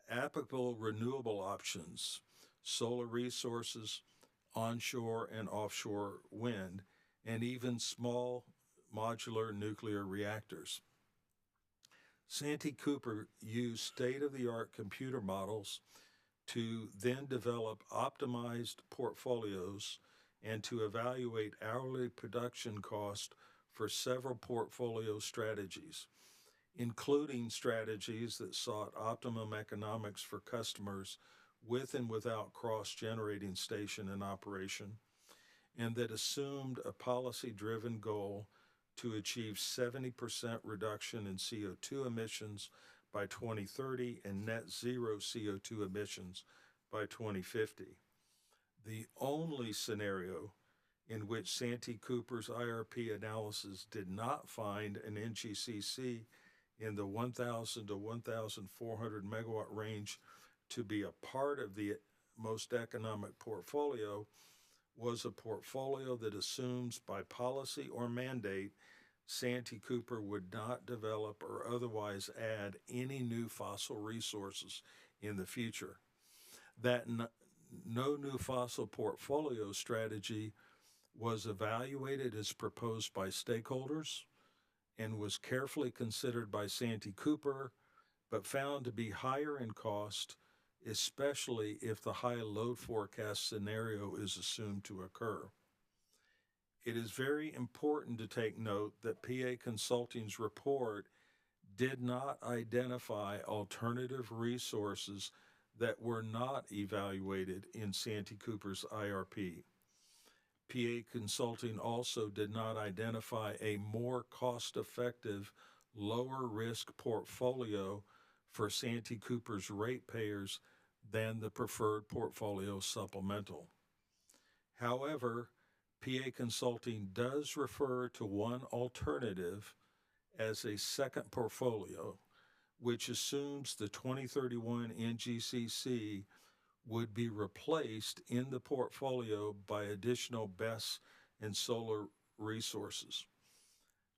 applicable renewable options, solar resources, onshore and offshore wind, and even small modular nuclear reactors. Santee Cooper used state-of-the-art computer models to then develop optimized portfolios and to evaluate hourly production cost for several portfolio strategies, including strategies that sought optimum economics for customers with and without cross-generating station and operation, and that assumed a policy-driven goal to achieve 70% reduction in CO2 emissions by 2030 and net zero CO2 emissions by 2050. The only scenario in which Santee Cooper's IRP analysis did not find an NGCC in the 1,000 to 1,400 megawatt range to be a part of the most economic portfolio was a portfolio that assumes by policy or mandate Santee Cooper would not develop or otherwise add any new fossil resources in the future. That no new fossil portfolio strategy was evaluated as proposed by stakeholders and was carefully considered by Santee Cooper, but found to be higher in cost, especially if the high load forecast scenario is assumed to occur. It is very important to take note that PA Consulting's report did not identify alternative resources that were not evaluated in Santee Cooper's IRP. PA Consulting also did not identify a more cost-effective, lower-risk portfolio for Santee Cooper's ratepayers than the preferred portfolio supplemental. However, PA Consulting does refer to one alternative as a second portfolio, which assumes the 2031 NGCC would be replaced in the portfolio by additional BESS and solar resources.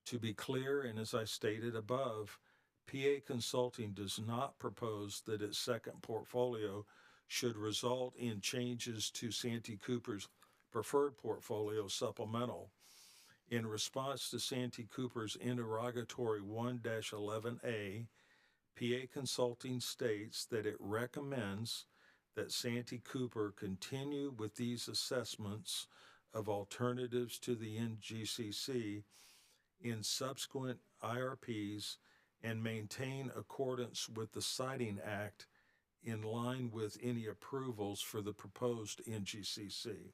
To be clear, and as I stated above, PA Consulting does not propose that its second portfolio should result in changes to Santee Cooper's preferred portfolio supplemental. In response to Santee Cooper's interrogatory 1-11A, PA Consulting states that it recommends that Santee Cooper continue with these assessments of alternatives to the NGCC in subsequent IRPs and maintain accordance with the Siting Act in line with any approvals for the proposed NGCC.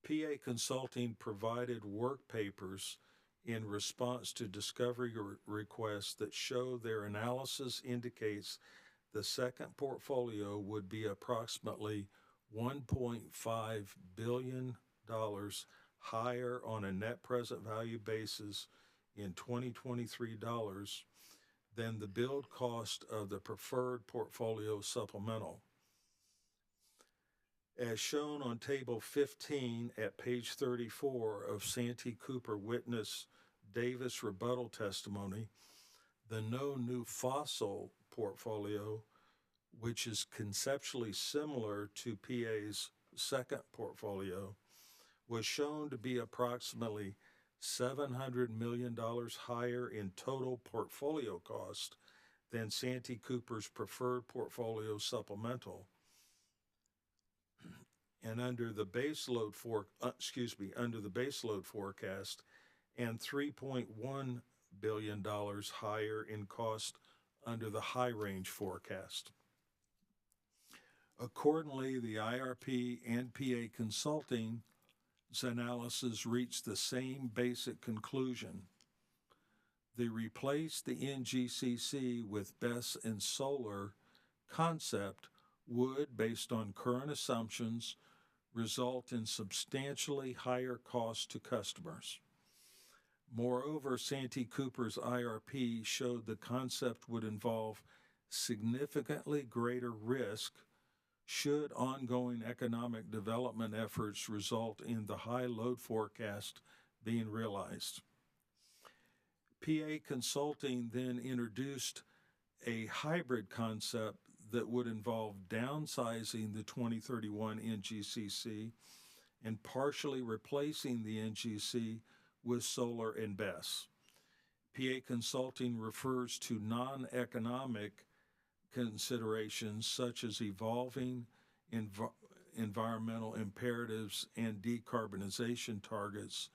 PA Consulting provided work papers in response to discovery requests that show their analysis indicates the second portfolio would be approximately $1.5 billion higher on a net present value basis in 2023 dollars than the build cost of the preferred portfolio supplemental. As shown on Table 15 at page 34 of Santee Cooper Witness Davis rebuttal testimony, the no new fossil portfolio, which is conceptually similar to PA's second portfolio, was shown to be approximately $700 million higher in total portfolio cost than Santee Cooper's preferred portfolio supplemental. And under the baseload forecast, and $3.1 billion higher in cost under the high range forecast. Accordingly, the IRP and PA Consulting's analysis reached the same basic conclusion. They replaced the NGCC with BESS and solar concept would, based on current assumptions, result in substantially higher costs to customers. Moreover, Santee Cooper's IRP showed the concept would involve significantly greater risk should ongoing economic development efforts result in the high load forecast being realized. PA Consulting then introduced a hybrid concept that would involve downsizing the 2031 NGCC and partially replacing the NGC with solar and BESS. PA Consulting refers to non-economic considerations such as evolving environmental imperatives and decarbonization targets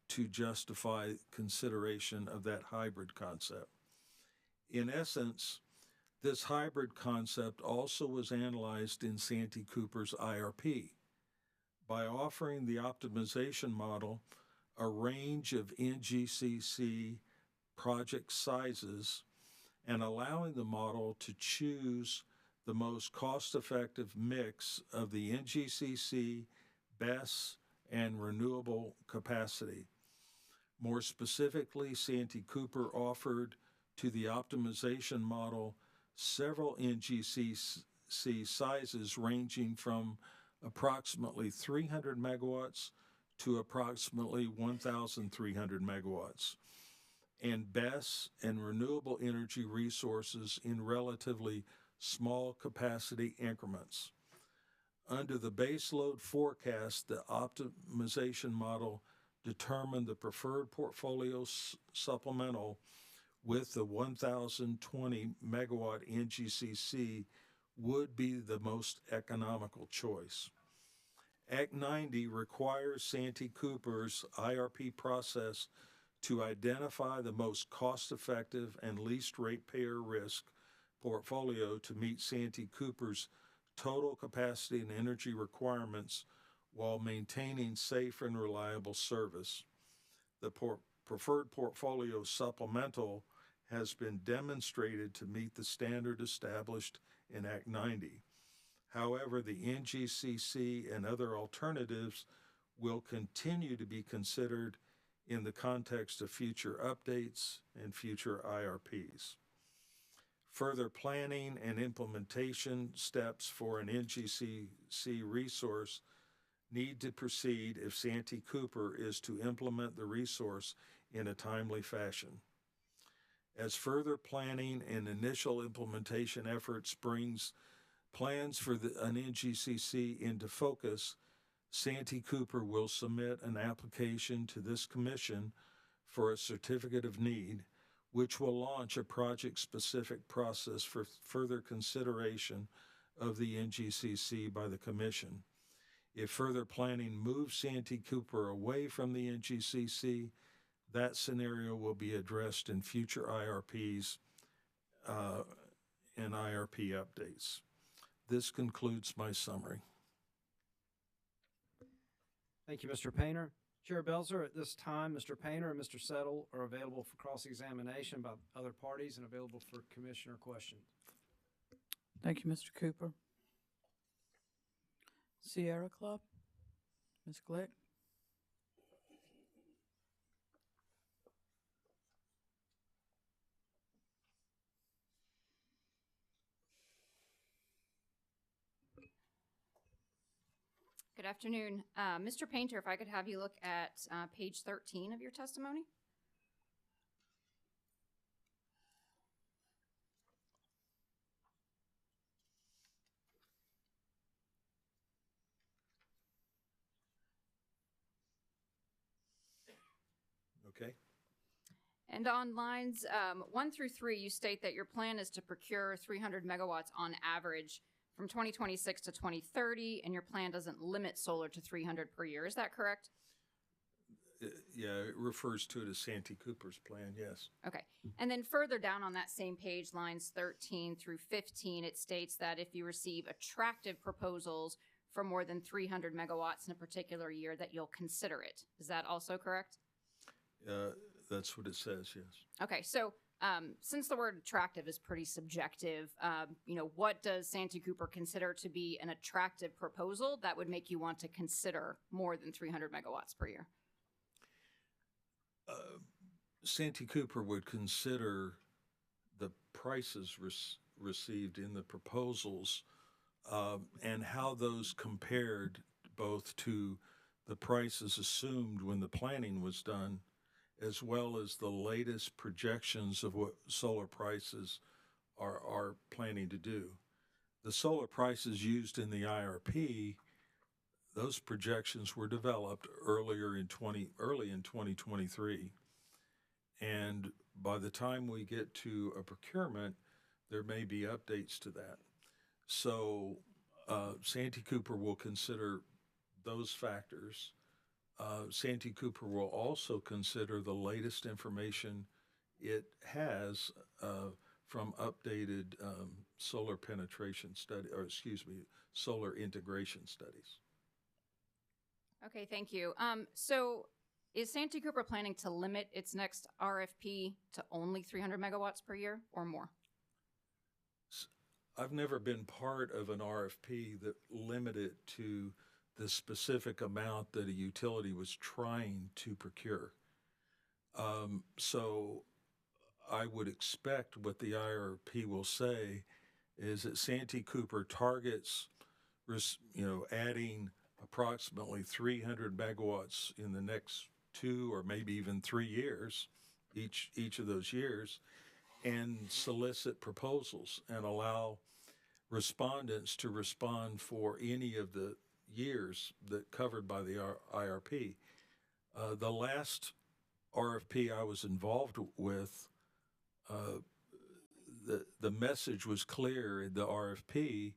to justify consideration of that hybrid concept. In essence, this hybrid concept also was analyzed in Santee Cooper's IRP. By offering the optimization model a range of NGCC project sizes and allowing the model to choose the most cost-effective mix of the NGCC, BESS, and renewable capacity. More specifically, Santee Cooper offered to the optimization model several NGCC sizes ranging from approximately 300 megawatts to approximately 1,300 megawatts, and BESS and renewable energy resources in relatively small capacity increments. Under the baseload forecast, the optimization model determined the preferred portfolio supplemental with the 1,020 megawatt NGCC would be the most economical choice. Act 90 requires Santee Cooper's IRP process to identify the most cost-effective and least ratepayer risk portfolio to meet Santee Cooper's total capacity and energy requirements while maintaining safe and reliable service. The preferred portfolio supplemental has been demonstrated to meet the standard established in Act 90. However, the NGCC and other alternatives will continue to be considered in the context of future updates and future IRPs. Further planning and implementation steps for an NGCC resource need to proceed if Santee Cooper is to implement the resource in a timely fashion. As further planning and initial implementation efforts brings plans for an NGCC into focus, Santee Cooper will submit an application to this commission for a certificate of need, which will launch a project-specific process for further consideration of the NGCC by the commission. If further planning moves Santee Cooper away from the NGCC, that scenario will be addressed in future IRPs and IRP updates. This concludes my summary. Thank you, Mr. Painter. Chair Belzer, at this time, Mr. Painter and Mr. Settle are available for cross-examination by other parties and available for commissioner questions. Thank you, Mr. Cooper. Sierra Club, Ms. Glick. Good afternoon. Mr. Painter, if I could have you look at page 13 of your testimony. Okay. And on lines 1 through 3, you state that your plan is to procure 300 megawatts on average from 2026 to 2030, and your plan doesn't limit solar to 300 per year. Is that correct? Yeah, it refers to it as Santee Cooper's plan, yes. Okay. And then further down on that same page, lines 13 through 15, it states that if you receive attractive proposals for more than 300 megawatts in a particular year, that you'll consider it. Is that also correct? That's what it says, yes. Okay, so since the word attractive is pretty subjective, what does Santee Cooper consider to be an attractive proposal that would make you want to consider more than 300 megawatts per year? Santee Cooper would consider the prices received in the proposals and how those compared both to the prices assumed when the planning was done, as well as the latest projections of what solar prices are planning to do. The solar prices used in the IRP, those projections were developed early in 2023. And by the time we get to a procurement, there may be updates to that. So Santee Cooper will consider those factors. Santee Cooper will also consider the latest information it has from updated solar penetration study, solar integration studies. Okay, thank you. So is Santee Cooper planning to limit its next RFP to only 300 megawatts per year or more? I've never been part of an RFP that limited to the specific amount that a utility was trying to procure. So I would expect what the IRP will say is that Santee Cooper targets, adding approximately 300 megawatts in the next 2 or maybe even 3 years, each of those years, and solicit proposals and allow respondents to respond for any of the years that covered by the IRP. The last RFP I was involved with, the message was clear in the RFP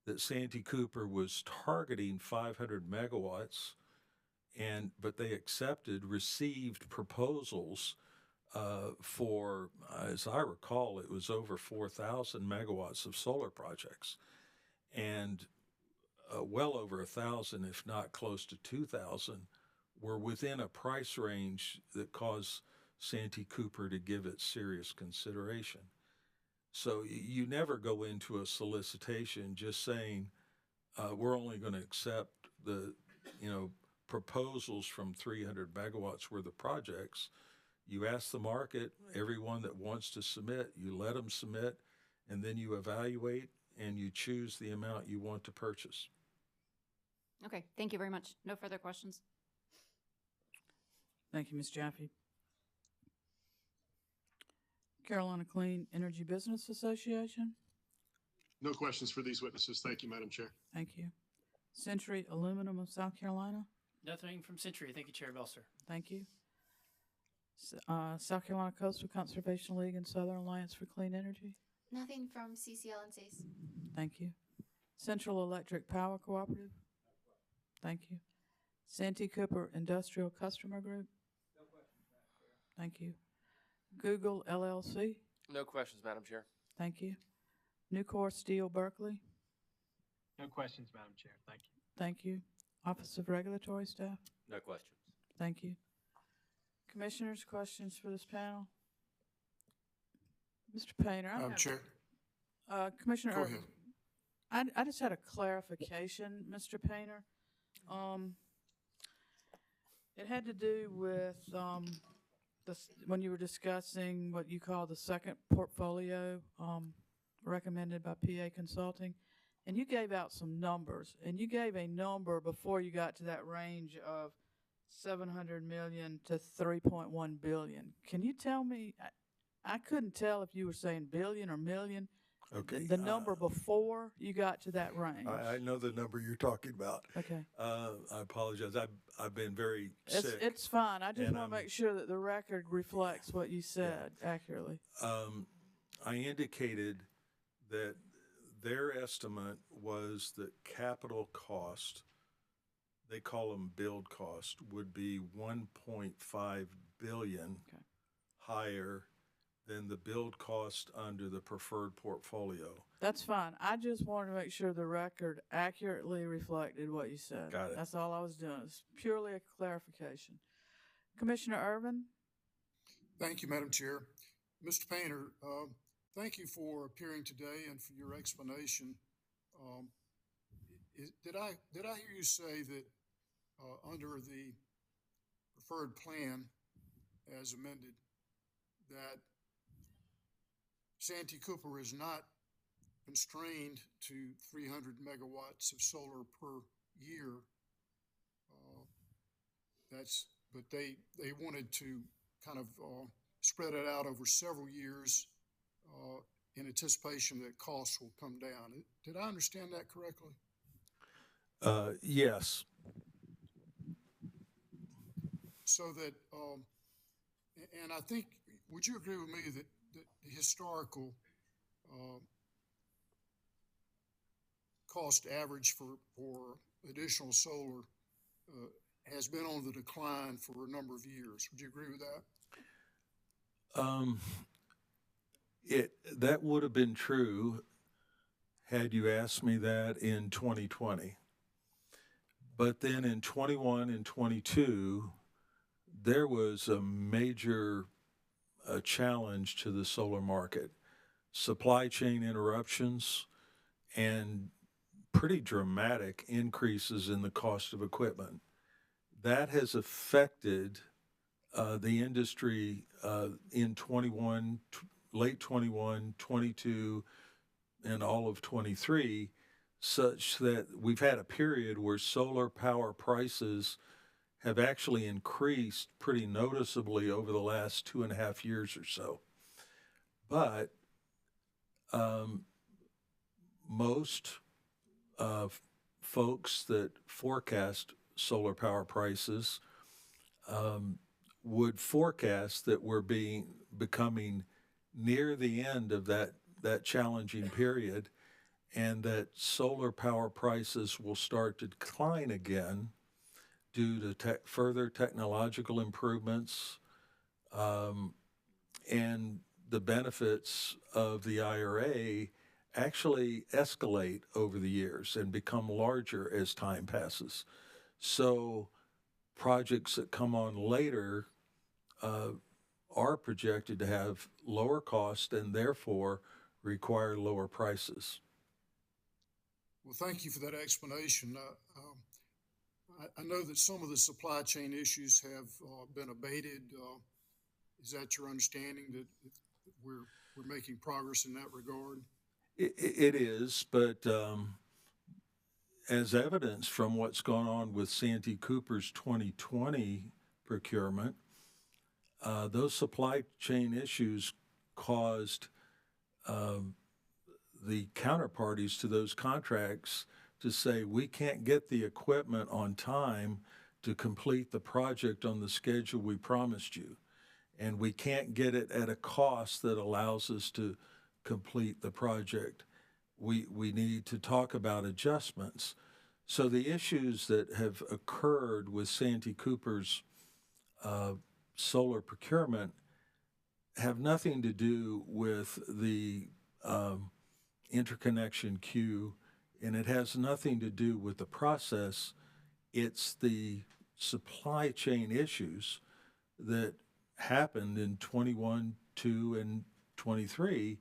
that Santee Cooper was targeting 500 megawatts, but they received proposals for, as I recall, it was over 4,000 megawatts of solar projects, and well over 1,000, if not close to 2,000, were within a price range that caused Santee Cooper to give it serious consideration. So you never go into a solicitation just saying, we're only going to accept the, proposals from 300 megawatts worth of projects. You ask the market, everyone that wants to submit, you let them submit, and then you evaluate and you choose the amount you want to purchase. Okay, thank you very much. No further questions. Thank you, Ms. Jaffe. Carolina Clean Energy Business Association. No questions for these witnesses. Thank you, Madam Chair. Thank you. Century Aluminum of South Carolina. Nothing from Sentry. Thank you, Chair Belser. Thank you. South Carolina Coastal Conservation League and Southern Alliance for Clean Energy. Nothing from CCL and SACE. Thank you. Central Electric Power Cooperative. Thank you. Santee Cooper Industrial Customer Group. No questions, Madam Chair. Thank you. Google LLC. No questions, Madam Chair. Thank you. Nucor Steel Berkeley. No questions, Madam Chair. Thank you. Thank you. Office of Regulatory Staff. No questions. Thank you. Commissioners, questions for this panel? Mr. Painter. Madam Chair. Commissioner Go Irvin, ahead. I just had a clarification, Mr. Painter. It had to do with when you were discussing what you call the second portfolio recommended by PA Consulting, and you gave out some numbers, and you gave a number before you got to that range of 700 million to 3.1 billion. Can you tell me? I couldn't tell if you were saying billion or million. Okay. The number before you got to that range. I know the number you're talking about. Okay. I apologize. I've been very sick. It's fine. I just and want to make sure that the record reflects what you said accurately. I indicated that their estimate was that capital cost, they call them build cost, would be 1.5 billion higher than the build cost under the preferred portfolio. That's fine. I just wanted to make sure the record accurately reflected what you said. Got it. That's all I was doing. It's purely a clarification. Commissioner Irvin? Thank you, Madam Chair. Mr. Painter, thank you for appearing today and for your explanation. Did I hear you say that under the preferred plan as amended, that Santee Cooper is not constrained to 300 megawatts of solar per year? But they wanted to kind of spread it out over several years in anticipation that costs will come down. Did I understand that correctly? Yes. So that, and I think, would you agree with me that the historical cost average for additional solar has been on the decline for a number of years? Would you agree with that? That would have been true had you asked me that in 2020. But then in 21 and 22, there was a major challenge to the solar market. Supply chain interruptions and pretty dramatic increases in the cost of equipment. That has affected the industry in 21, late 21, 22, and all of 23, such that we've had a period where solar power prices have actually increased pretty noticeably over the last 2.5 years or so. But most folks that forecast solar power prices would forecast that we're becoming near the end of that challenging period, and that solar power prices will start to decline again due to further technological improvements, and the benefits of the IRA actually escalate over the years and become larger as time passes. So projects that come on later are projected to have lower cost and therefore require lower prices. Well, thank you for that explanation. I know that some of the supply chain issues have been abated. Is that your understanding that we're making progress in that regard? It is, but as evidence from what's gone on with Santee Cooper's 2020 procurement, those supply chain issues caused the counterparties to those contracts to say, we can't get the equipment on time to complete the project on the schedule we promised you. And we can't get it at a cost that allows us to complete the project. We need to talk about adjustments. So the issues that have occurred with Santee Cooper's solar procurement have nothing to do with the interconnection queue, and it has nothing to do with the process. It's the supply chain issues that happened in 21, 2, and 23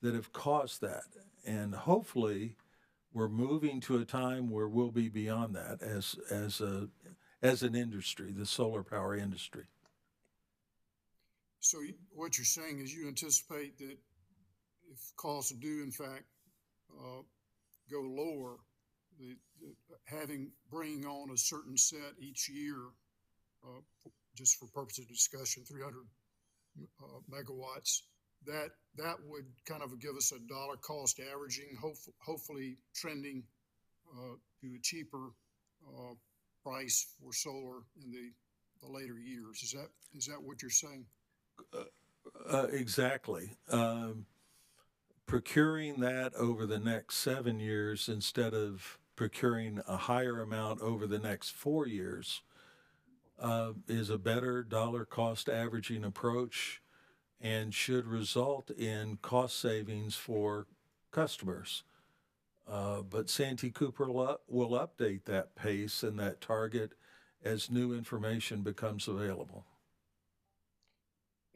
that have caused that. And hopefully we're moving to a time where we'll be beyond that as an industry, the solar power industry. So what you're saying is you anticipate that if costs do in fact go lower, bringing on a certain set each year, just for purposes of discussion, 300 megawatts, that would kind of give us a dollar cost averaging, hopefully trending to a cheaper price for solar in the later years. Is that what you're saying? Exactly. Procuring that over the next 7 years instead of procuring a higher amount over the next 4 years is a better dollar cost averaging approach and should result in cost savings for customers. But Santee Cooper will update that pace and that target as new information becomes available.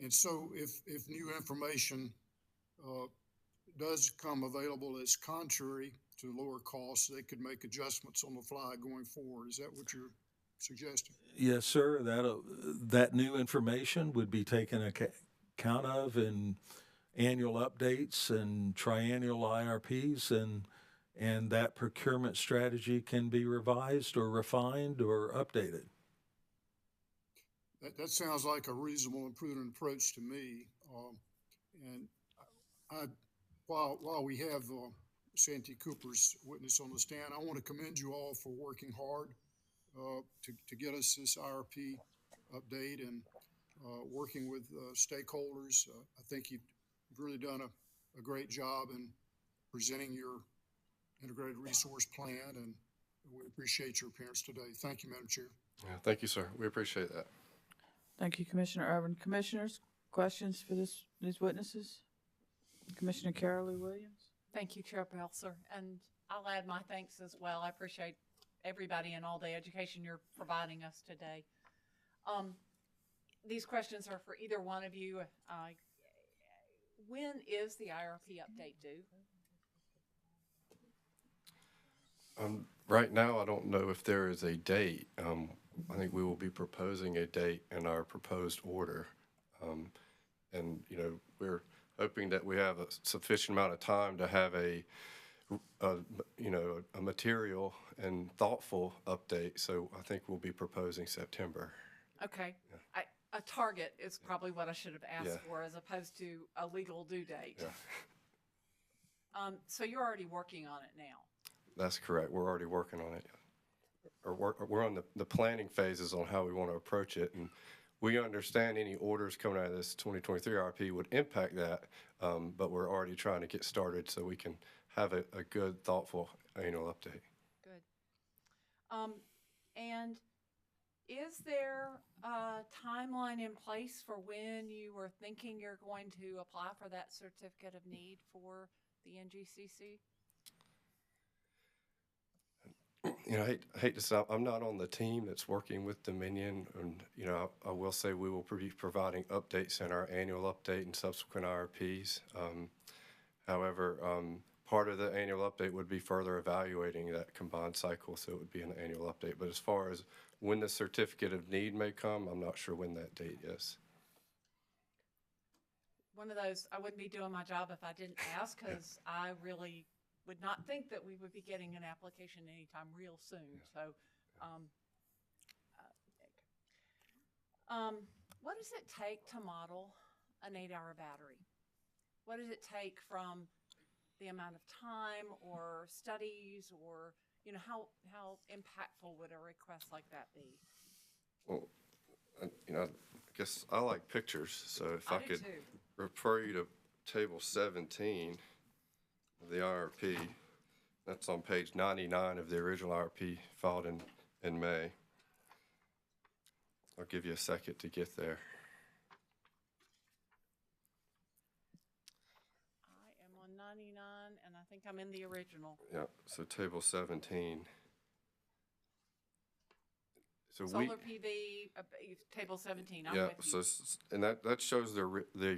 And so if new information does come available as contrary to lower costs, they could make adjustments on the fly going forward. Is that what you're suggesting? Yes, sir. That new information would be taken account of in annual updates and triennial IRPs, and that procurement strategy can be revised or refined or updated. That sounds like a reasonable and prudent approach to me. And while we have Santee Cooper's witness on the stand, I want to commend you all for working hard to get us this IRP update and working with stakeholders. I think you've really done a great job in presenting your integrated resource plan, and we appreciate your appearance today. Thank you, Madam Chair. Yeah, thank you, sir. We appreciate that. Thank you, Commissioner Irvin. Commissioners, questions for these witnesses? Commissioner Carol Williams. Thank you, Chair Belser. And I'll add my thanks as well. I appreciate everybody and all the education you're providing us today. These questions are for either one of you. When is the IRP update due? Right now, I don't know if there is a date. I think we will be proposing a date in our proposed order. And, we're hoping that we have a sufficient amount of time to have a material and thoughtful update. So I think we'll be proposing September. Okay. Yeah. A target is probably what I should have asked for as opposed to a legal due date. Yeah. So you're already working on it now? That's correct. We're already working on it. we're on the planning phases on how we want to approach it. And we understand any orders coming out of this 2023 RP would impact that, but we're already trying to get started so we can have a good, thoughtful annual update. Good. And is there a timeline in place for when you were thinking you're going to apply for that certificate of need for the NGCC? You know, I hate to say, I'm not on the team that's working with Dominion, and you know, I will say we will be providing updates in our annual update and subsequent IRPs. However, part of the annual update would be further evaluating that combined cycle, so it would be an annual update. But as far as when the certificate of need may come, I'm not sure when that date is. One of those, I wouldn't be doing my job if I didn't ask, because I really would not think that we would be getting an application anytime real soon. So, what does it take to model an 8-hour battery? What does it take from the amount of time or studies, or, you know, how impactful would a request like that be? Well, you know, I guess I like pictures, so if I could too. refer you to table 17 of the IRP. That's on page 99 of the original IRP filed in May. I'll give you a second to get there. I am on 99, and I think I'm in the original. Yeah, so table 17. So Solar PV, table 17, I'm yeah, with you. and that shows the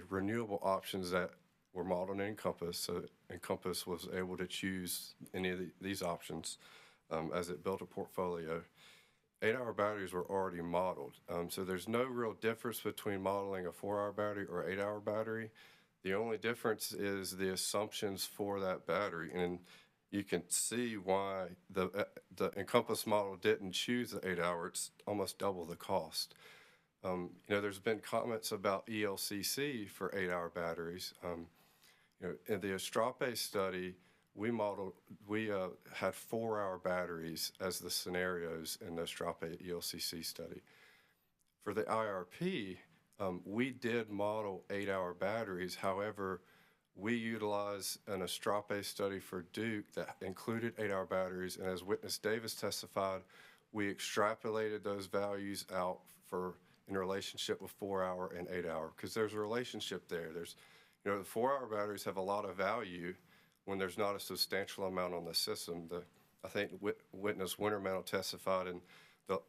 renewable options that were modeled in Encompass. So Encompass was able to choose any of these options as it built a portfolio. 8-hour batteries were already modeled. So there's no real difference between modeling a 4-hour battery or 8-hour battery. The only difference is the assumptions for that battery. And you can see why the Encompass model didn't choose the 8-hour. It's almost double the cost. You know, there's been comments about ELCC for 8-hour batteries. You know, in the Astrape study, we had 4-hour batteries as the scenarios in the Astrape ELCC study. For the IRP, we did model 8-hour batteries. However, we utilized an Astrape study for Duke that included 8-hour batteries, and as Witness Davis testified, we extrapolated those values out in relationship with 4-hour and 8-hour, because there's a relationship there. You know, the 4-hour batteries have a lot of value when there's not a substantial amount on the system. I think Witness Wintermantle testified, and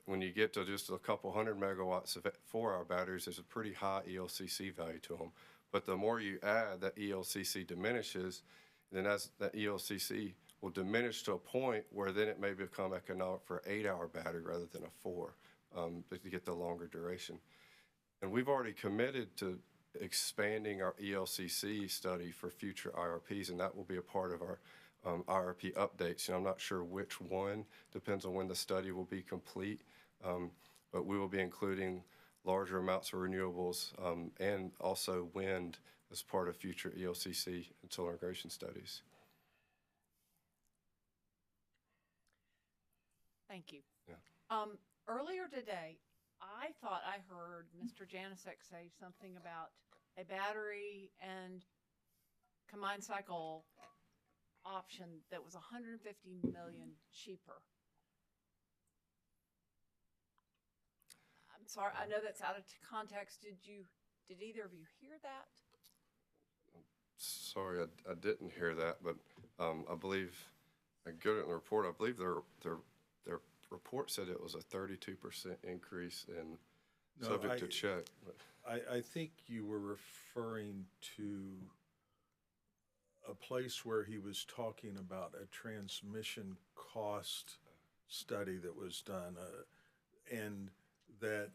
when you get to just a couple hundred megawatts of 4-hour batteries, there's a pretty high ELCC value to them. But the more you add, that ELCC diminishes, and then as that ELCC will diminish to a point where then it may become economic for an 8-hour battery rather than a 4, but to get the longer duration. And we've already committed to expanding our ELCC study for future IRPs, and that will be a part of our IRP updates. You know, I'm not sure which one, depends on when the study will be complete, but we will be including larger amounts of renewables and also wind as part of future ELCC and solar integration studies. Thank you. Yeah. Earlier today, I thought I heard Mr. Janicek say something about a battery and combined cycle option that was $150 million cheaper. I'm sorry, I know that's out of context. Did either of you hear that? Sorry, I didn't hear that, but I believe, I go to the report, I believe their report said it was a 32% increase in subject to check. I think you were referring to a place where he was talking about a transmission cost study that was done, and that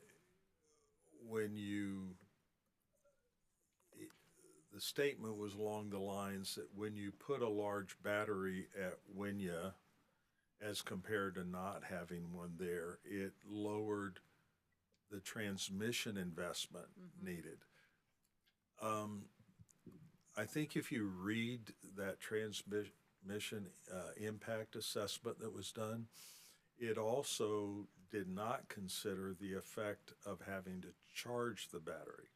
the statement was along the lines that when you put a large battery at Winya, as compared to not having one there, it lowered the transmission investment needed. I think if you read that transmission impact assessment that was done, It also did not consider the effect of having to charge the battery.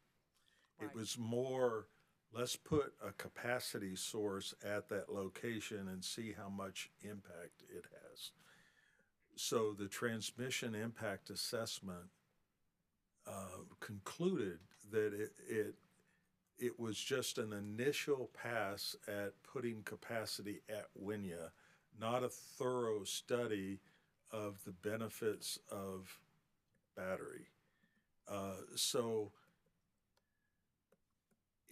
Right. It was more, let's put a capacity source at that location and see how much impact it has. So the transmission impact assessment concluded that it was just an initial pass at putting capacity at Winya, not a thorough study of the benefits of battery. So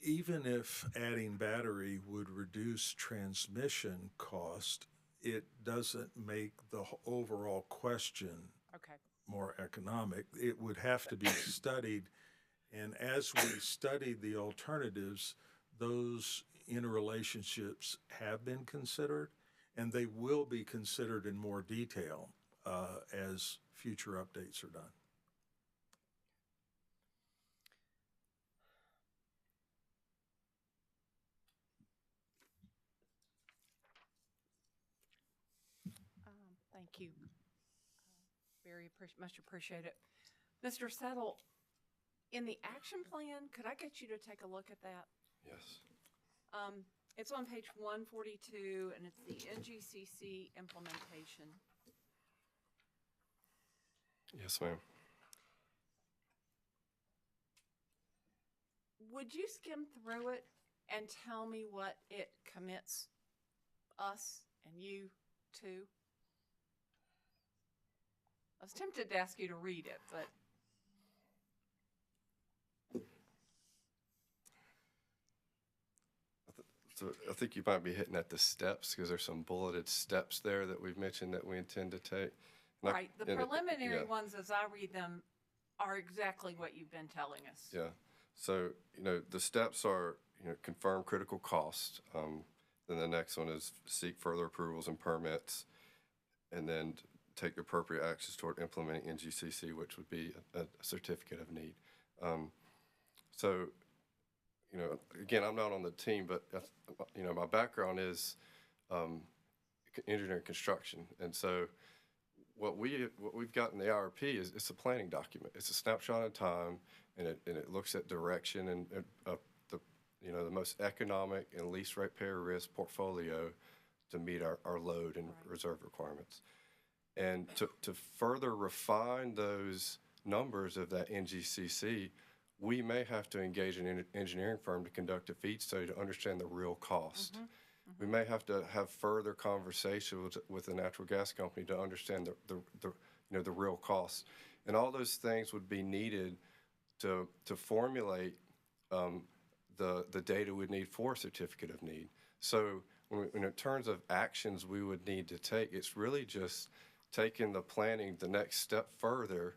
even if adding battery would reduce transmission cost, it doesn't make the overall question Okay. more economic. It would have to be studied, and as we studied the alternatives, those interrelationships have been considered, and they will be considered in more detail as future updates are done. Thank you. Much appreciate it. Mr. Settle, in the action plan, could I get you to take a look at that? Yes. It's on page 142, and it's the NGCC implementation. Yes, ma'am. Would you skim through it and tell me what it commits us and you to? I was tempted to ask you to read it, but. So I think you might be hitting at the steps, because there's some bulleted steps there that we've mentioned that we intend to take. Right. The preliminary ones, as I read them, are exactly what you've been telling us. Yeah. So, the steps are, confirm critical cost. Then the next one is seek further approvals and permits, and then take appropriate actions toward implementing NGCC, which would be a certificate of need. So, again, I'm not on the team, but, my background is engineering construction. And so what we've got in the IRP is it's a planning document. It's a snapshot of time, and it looks at direction and the most economic and least ratepayer risk portfolio to meet our load and reserve requirements. And to further refine those numbers of that NGCC, we may have to engage an engineering firm to conduct a feed study to understand the real cost. We may have to have further conversations with the natural gas company to understand the real cost. And all those things would be needed to formulate the data we'd need for a certificate of need. So in terms of actions we would need to take, it's really just taking the planning the next step further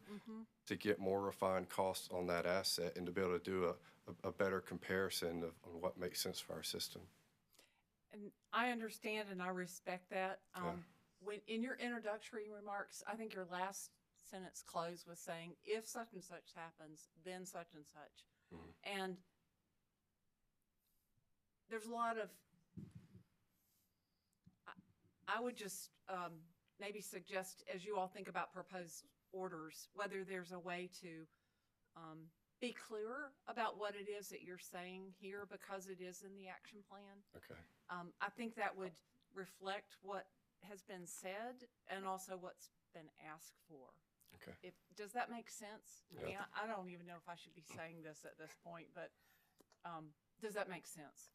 to get more refined costs on that asset and to be able to do a better comparison of what makes sense for our system. And I understand and I respect that. When in your introductory remarks, I think your last sentence closed with saying, if such and such happens, then such and such. And there's a lot of, I would just maybe suggest, as you all think about proposed orders, whether there's a way to be clearer about what it is that you're saying here, because it is in the action plan. Okay. I think that would reflect what has been said and also what's been asked for. Okay. Does that make sense? Yeah. I mean, I don't even know if I should be saying this at this point, but does that make sense?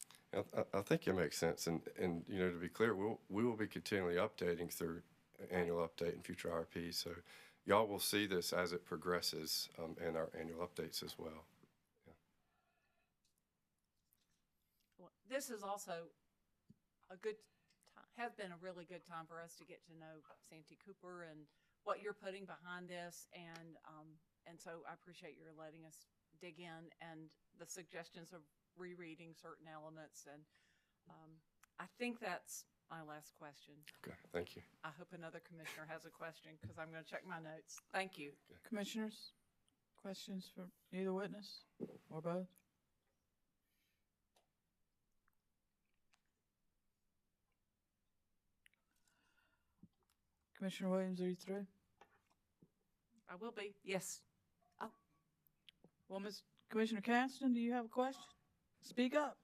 I think it makes sense. And to be clear, we will be continually updating through annual update and future RPs. So y'all will see this as it progresses in our annual updates as well. Well, this is also a good time, has been a really good time for us to get to know Santee Cooper and what you're putting behind this. And so I appreciate your letting us dig in and the suggestions of rereading certain elements. And I think that's my last question. Okay, thank you. I hope another commissioner has a question, because I'm going to check my notes. Thank you. Okay. Commissioners, questions for either witness or both? Commissioner Williams, are you through? I will be, yes. Well, Commissioner Caston, do you have a question? Speak up.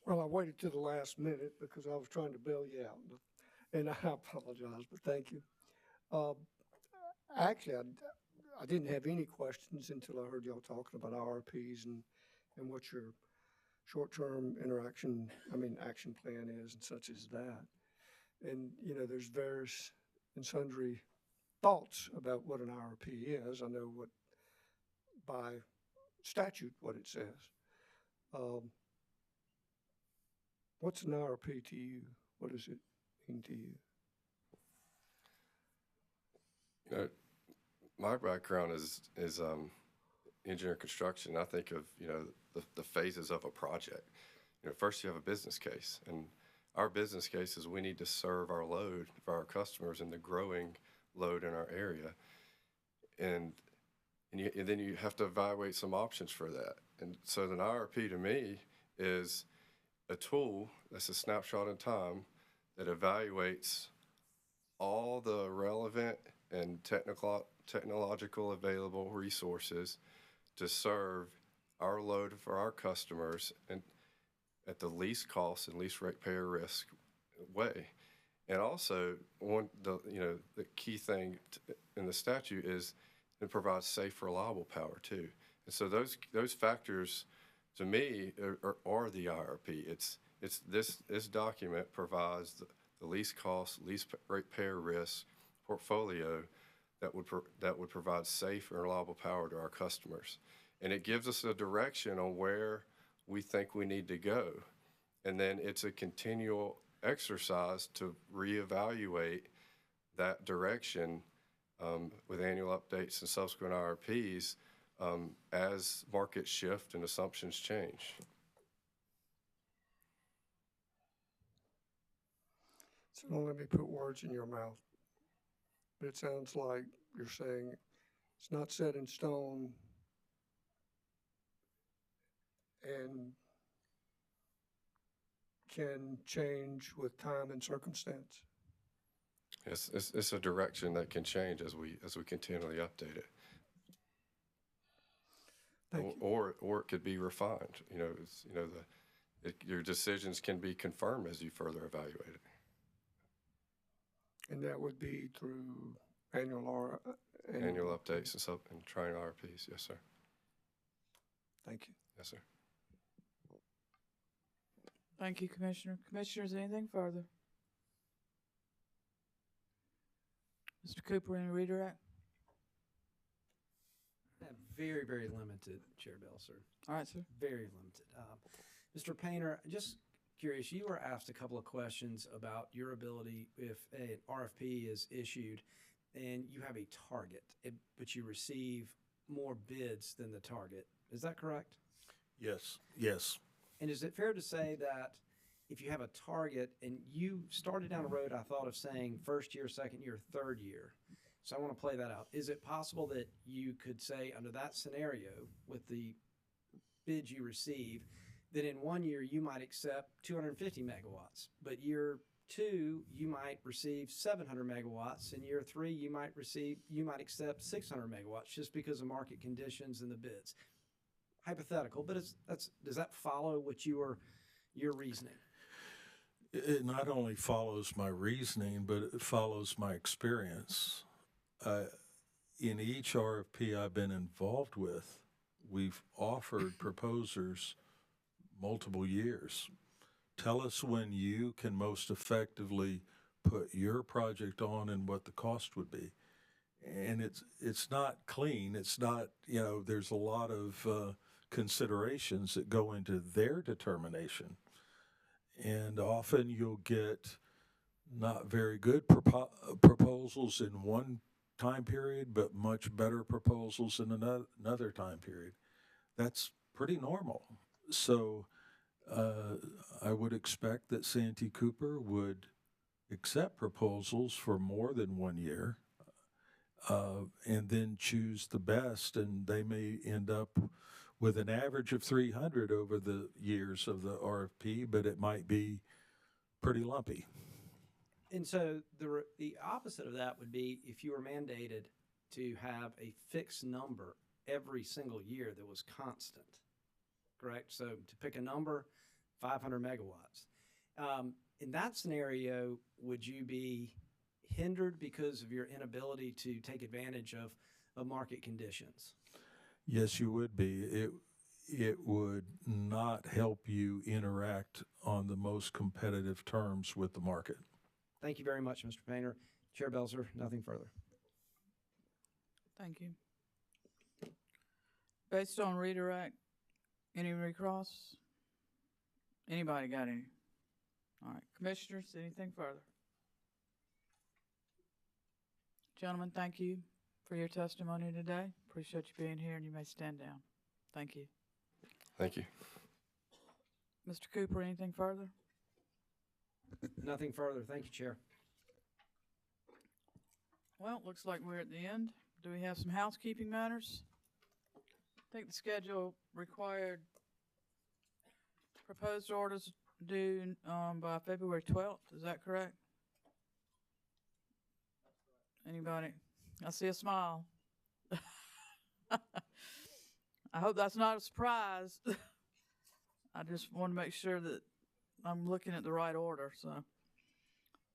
Well, I waited to the last minute because I was trying to bail you out, and I apologize, but thank you. Actually, I didn't have any questions until I heard y'all talking about IRPs and what your short-term action plan is and such as that. And, there's various and sundry thoughts about what an IRP is. I know by statute, what it says. What's an IRP to you? What does it mean to you? My background is engineering construction. I think of, the phases of a project. First you have a business case, and our business case is we need to serve our load for our customers and the growing load in our area. And then you have to evaluate some options for that. And so an IRP to me is a tool that's a snapshot in time that evaluates all the relevant and technological available resources to serve our load for our customers and at the least cost and least ratepayer risk way. And also, the key thing in the statute is it provides safe, reliable power too. And so those factors, to me, are the IRP. It's this document provides the least cost, least ratepayer risk portfolio that would provide safe and reliable power to our customers, and it gives us a direction on where we think we need to go, and then it's a continual exercise to reevaluate that direction with annual updates and subsequent IRPs as markets shift and assumptions change. So don't let me put words in your mouth, but it sounds like you're saying it's not set in stone and can change with time and circumstance. Yes, it's a direction that can change as we continually update it. Or it could be refined. Your decisions can be confirmed as you further evaluate it. And that would be through annual updates and trying IRPs. Yes, sir. Thank you. Yes, sir. Thank you, Commissioner. Commissioners, anything further? Mr. Cooper, any redirect? Very, very limited, Chair Bell, sir. All right, sir. Very limited. Mr. Painter, just curious, you were asked a couple of questions about your ability if an RFP is issued and you have a target, but you receive more bids than the target. Is that correct? Yes. And is it fair to say that if you have a target and you started down a road, I thought of saying first year, second year, third year. So I want to play that out. Is it possible that you could say under that scenario with the bids you receive that in 1 year you might accept 250 megawatts, but year 2 you might receive 700 megawatts, and year 3 you might accept 600 megawatts just because of market conditions and the bids? Hypothetical, but does that follow what your reasoning? It not only follows my reasoning, but it follows my experience. In each RFP I've been involved with, we've offered proposers multiple years. Tell us when you can most effectively put your project on and what the cost would be. And it's not clean. It's not, there's a lot of considerations that go into their determination. And often you'll get not very good proposals in one time period, but much better proposals in another time period. That's pretty normal. So I would expect that Santee Cooper would accept proposals for more than 1 year and then choose the best, and they may end up with an average of 300 over the years of the RFP, but it might be pretty lumpy. And so the opposite of that would be if you were mandated to have a fixed number every single year that was constant, correct? So to pick a number, 500 megawatts. In that scenario, would you be hindered because of your inability to take advantage of market conditions? Yes, you would be. It would not help you interact on the most competitive terms with the market. Thank you very much, Mr. Painter. Chair Belzer, nothing further. Thank you. Based on redirect, any recross? Anybody got any? All right, commissioners, anything further? Gentlemen, thank you for your testimony today. Appreciate you being here, and you may stand down. Thank you. Thank you. Mr. Cooper, anything further? Nothing further. Thank you, Chair. Well, looks like we're at the end. Do we have some housekeeping matters? I think the schedule required proposed orders due by February 12th. Is that correct? Anybody? I see a smile. I hope that's not a surprise. I just want to make sure that I'm looking at the right order. So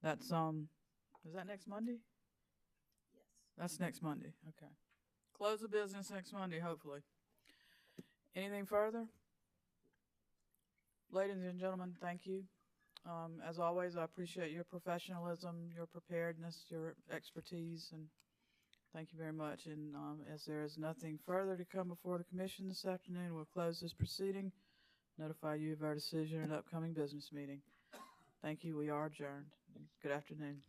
that's is that next Monday? Yes. That's next Monday. Okay. Close the business next Monday, hopefully. Anything further? Ladies and gentlemen, thank you. As always, I appreciate your professionalism, your preparedness, your expertise, and thank you very much. And as there is nothing further to come before the commission this afternoon, we'll close this proceeding, notify you of our decision at an upcoming business meeting. Thank you. We are adjourned. Good afternoon.